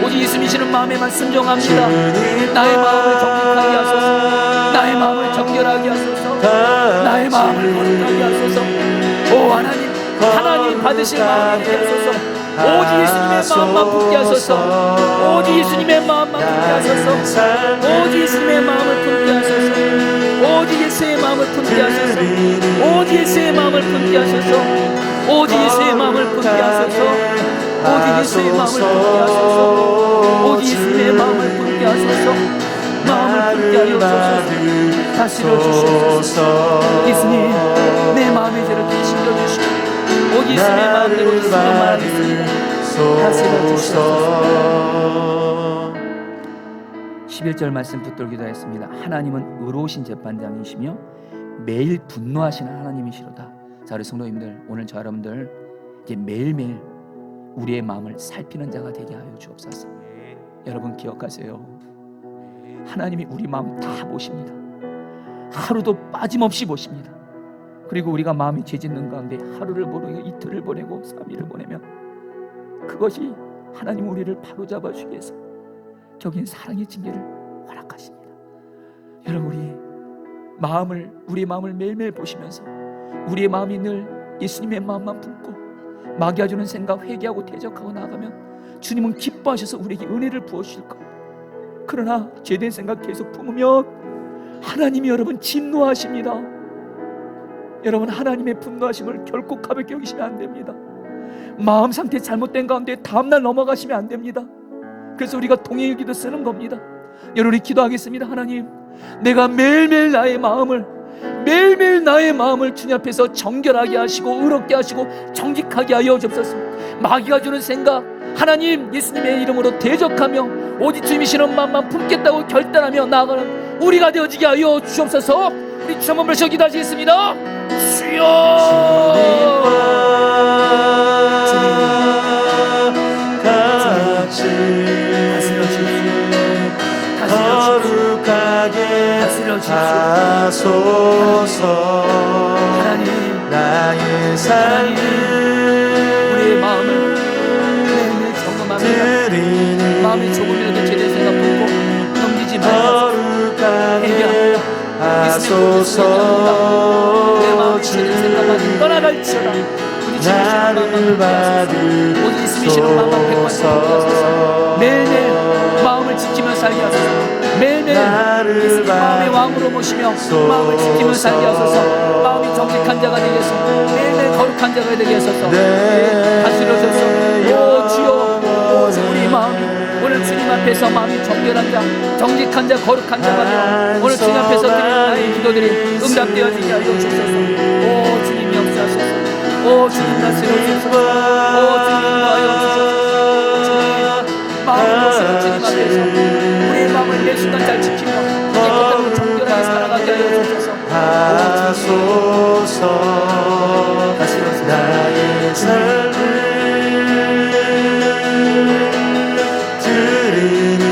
오직 예수님이 주는 마음에만 순종합니다. 나의 마음을 정직하게 하소서. 나의 마음을 정결하게 하소서. 나의 마음을 거룩하게 하소서. 오 하나님, 하나님 받으실 마음을 되게 하소서. 오직 예수님의 마음만 품게 하소서. 오직 예수님의 마음만 품게 하소서. 오직 예수님의 마음을 품게 하소서. 오직 예수의 마음을 품게 하소서. 오직 예수의 마음을 품게 하소서. 오직 예수의 마음을 품게 하소서. 오직 예수의 마음을 품게 하소서. 오직 예수님의 마음을 품게 하소서. 마음을 품게 하여 주소서. 다스려 주시옵소서. 예수님 내 마음의 죄를 대신여 주시고 오직 예수님의 마음대로 순종만 하겠습니다. 다스려 주시옵소서. 11절 말씀 붙들고 기도했습니다. 하나님은 의로우신 재판장이시며 매일 분노하시는 하나님이시로다. 자 우리 성도님들 오늘 저 여러분들 이제 매일매일 우리의 마음을 살피는 자가 되게 하여 주옵소서. 여러분 기억하세요. 하나님이 우리 마음 다 보십니다. 하루도 빠짐없이 보십니다. 그리고 우리가 마음이 죄짓는 가운데 하루를 보내고 이틀을 보내고 3일을 보내면 그것이 하나님 우리를 바로잡아 주기 위해서 전격적인 사랑의 징계를 허락하십니다. 여러분, 우리의 마음을 매일매일 보시면서 우리의 마음이 늘 예수님의 마음만 품고 마귀가 주는 생각 회개하고 대적하고 나아가면 주님은 기뻐하셔서 우리에게 은혜를 부어주실 겁니다. 그러나 죄된 생각 계속 품으면 하나님이 여러분 진노하십니다. 여러분, 하나님의 분노하심을 결코 가볍게 여기시면 안 됩니다. 마음 상태 잘못된 가운데 다음날 넘어가시면 안 됩니다. 그래서 우리가 동행일기도 쓰는 겁니다. 여러분이 기도하겠습니다. 하나님, 내가 매일매일 나의 마음을 주님 앞에서 정결하게 하시고 의롭게 하시고 정직하게 하여 주옵소서. 마귀가 주는 생각 하나님 예수님의 이름으로 대적하며 오직 주님이시는 마음만 품겠다고 결단하며 나아가는 우리가 되어지게 하여 주옵소서. 우리 주 한번 벌써 기도하시겠습니다. 주여,
같이 거룩하게 하소서.
하나님,
나의 삶을
우리의 마음을 매일매일 점검하며 마음이 조금이라도 제대로 생각 품고 넘기지 말고
거룩하게 하소서.
내 마음이 제대로 생각만 떠나갈지어다.
나를
받으소서. 매일매일 마음을 지키며 살게 하소서. 매일매일 예수님 마음의 왕으로 모시며 마음을 지키며 살게 하소서. 마음이 정직한 자가 되게 하소서. 매일매일 거룩한 자가 되게 하소서. 다스려소서. 오 주여, 오 우리 마음이 오늘 주님 앞에서 마음이 정결한 자, 정직한 자, 거룩한 자가 되어 오늘 주님 앞에서 드리는 나의 기도들이 응답되어지게 하여 주옵소서. 오 주님 역사하소서. 오 주님 다스려주소서. 오 주님 하여 주소서. 마음을 모시는 주님 앞에서 우리의 마음을 매 순간 잘 지키며 깨끗하고 정결하게 살아가게 하여 주소서.
하소서. 나의 삶을 드리니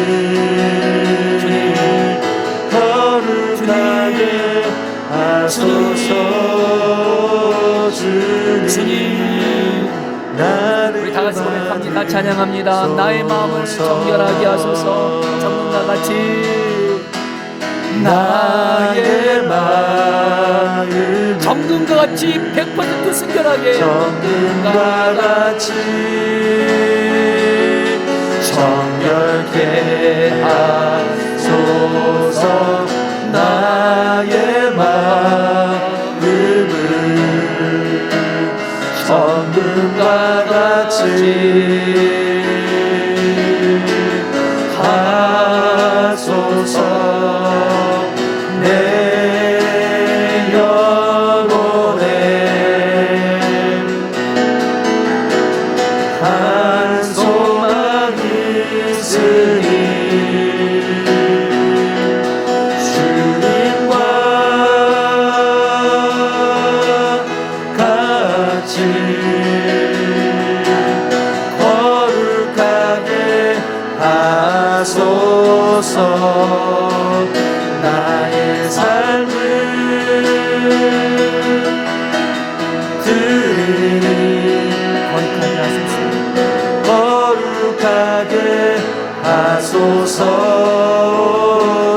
거룩하게 하소서. 주님,
우리 다 같이 고백합니다. 찬양합니다. 나의 마음을 정결하게 하소서. 정금과 같이 나의 마음을 정금과 같이 100% 순결하게
정금과 같이 정결케 하소서. 나의 마음을 정금과 같이 하소서. 내 영혼에 한 소망 있으니 주님과 같이 거룩하게 하소서. 나의 삶을 드리니 거룩하게 하소서.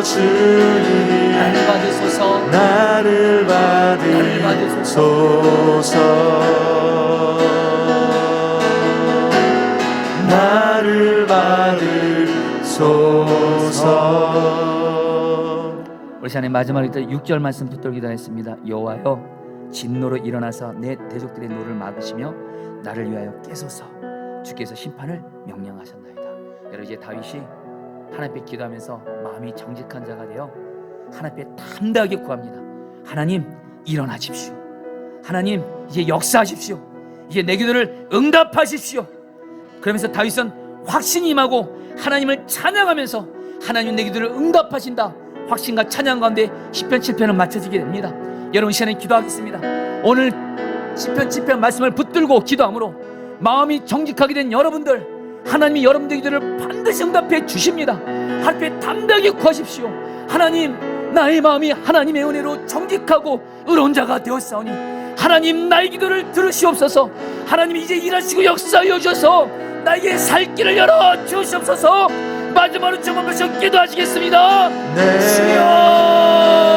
주님,
나를 받으소서.
나를 받으소서. 나를 받으소서.
우리 시간의 마지막 6절 말씀 붙들고 기도하겠습니다. 여호와여, 진노로 일어나서 내 대적들의 노를 막으시며 나를 위하여 깨소서. 주께서 심판을 명령하셨나이다. 여러분, 이제 다윗이 하나님 앞에 기도하면서 마음이 정직한 자가 되어 하나님 앞에 담대하게 구합니다. 하나님, 일어나십시오. 하나님, 이제 역사하십시오. 이제 내 기도를 응답하십시오. 그러면서 다윗은 확신이 임하고 하나님을 찬양하면서 하나님 내 기도를 응답하신다 확신과 찬양 가운데 시편 7편은 맞춰지게 됩니다. 여러분, 시간에 기도하겠습니다. 오늘 시편 7편 말씀을 붙들고 기도함으로 마음이 정직하게 된 여러분들, 하나님이 여러분들의 기도를 반드시 응답해 주십니다. 하나님께 담대하게 구하십시오. 하나님, 나의 마음이 하나님의 은혜로 정직하고 의로운 자가 되었사오니 하나님, 나의 기도를 들으시옵소서. 하나님이 이제 일하시고 역사하여 주셔서 나에게 살 길을 열어 주시옵소서. 마지막으로 좀 한번 기도하시겠습니다.
네.
주여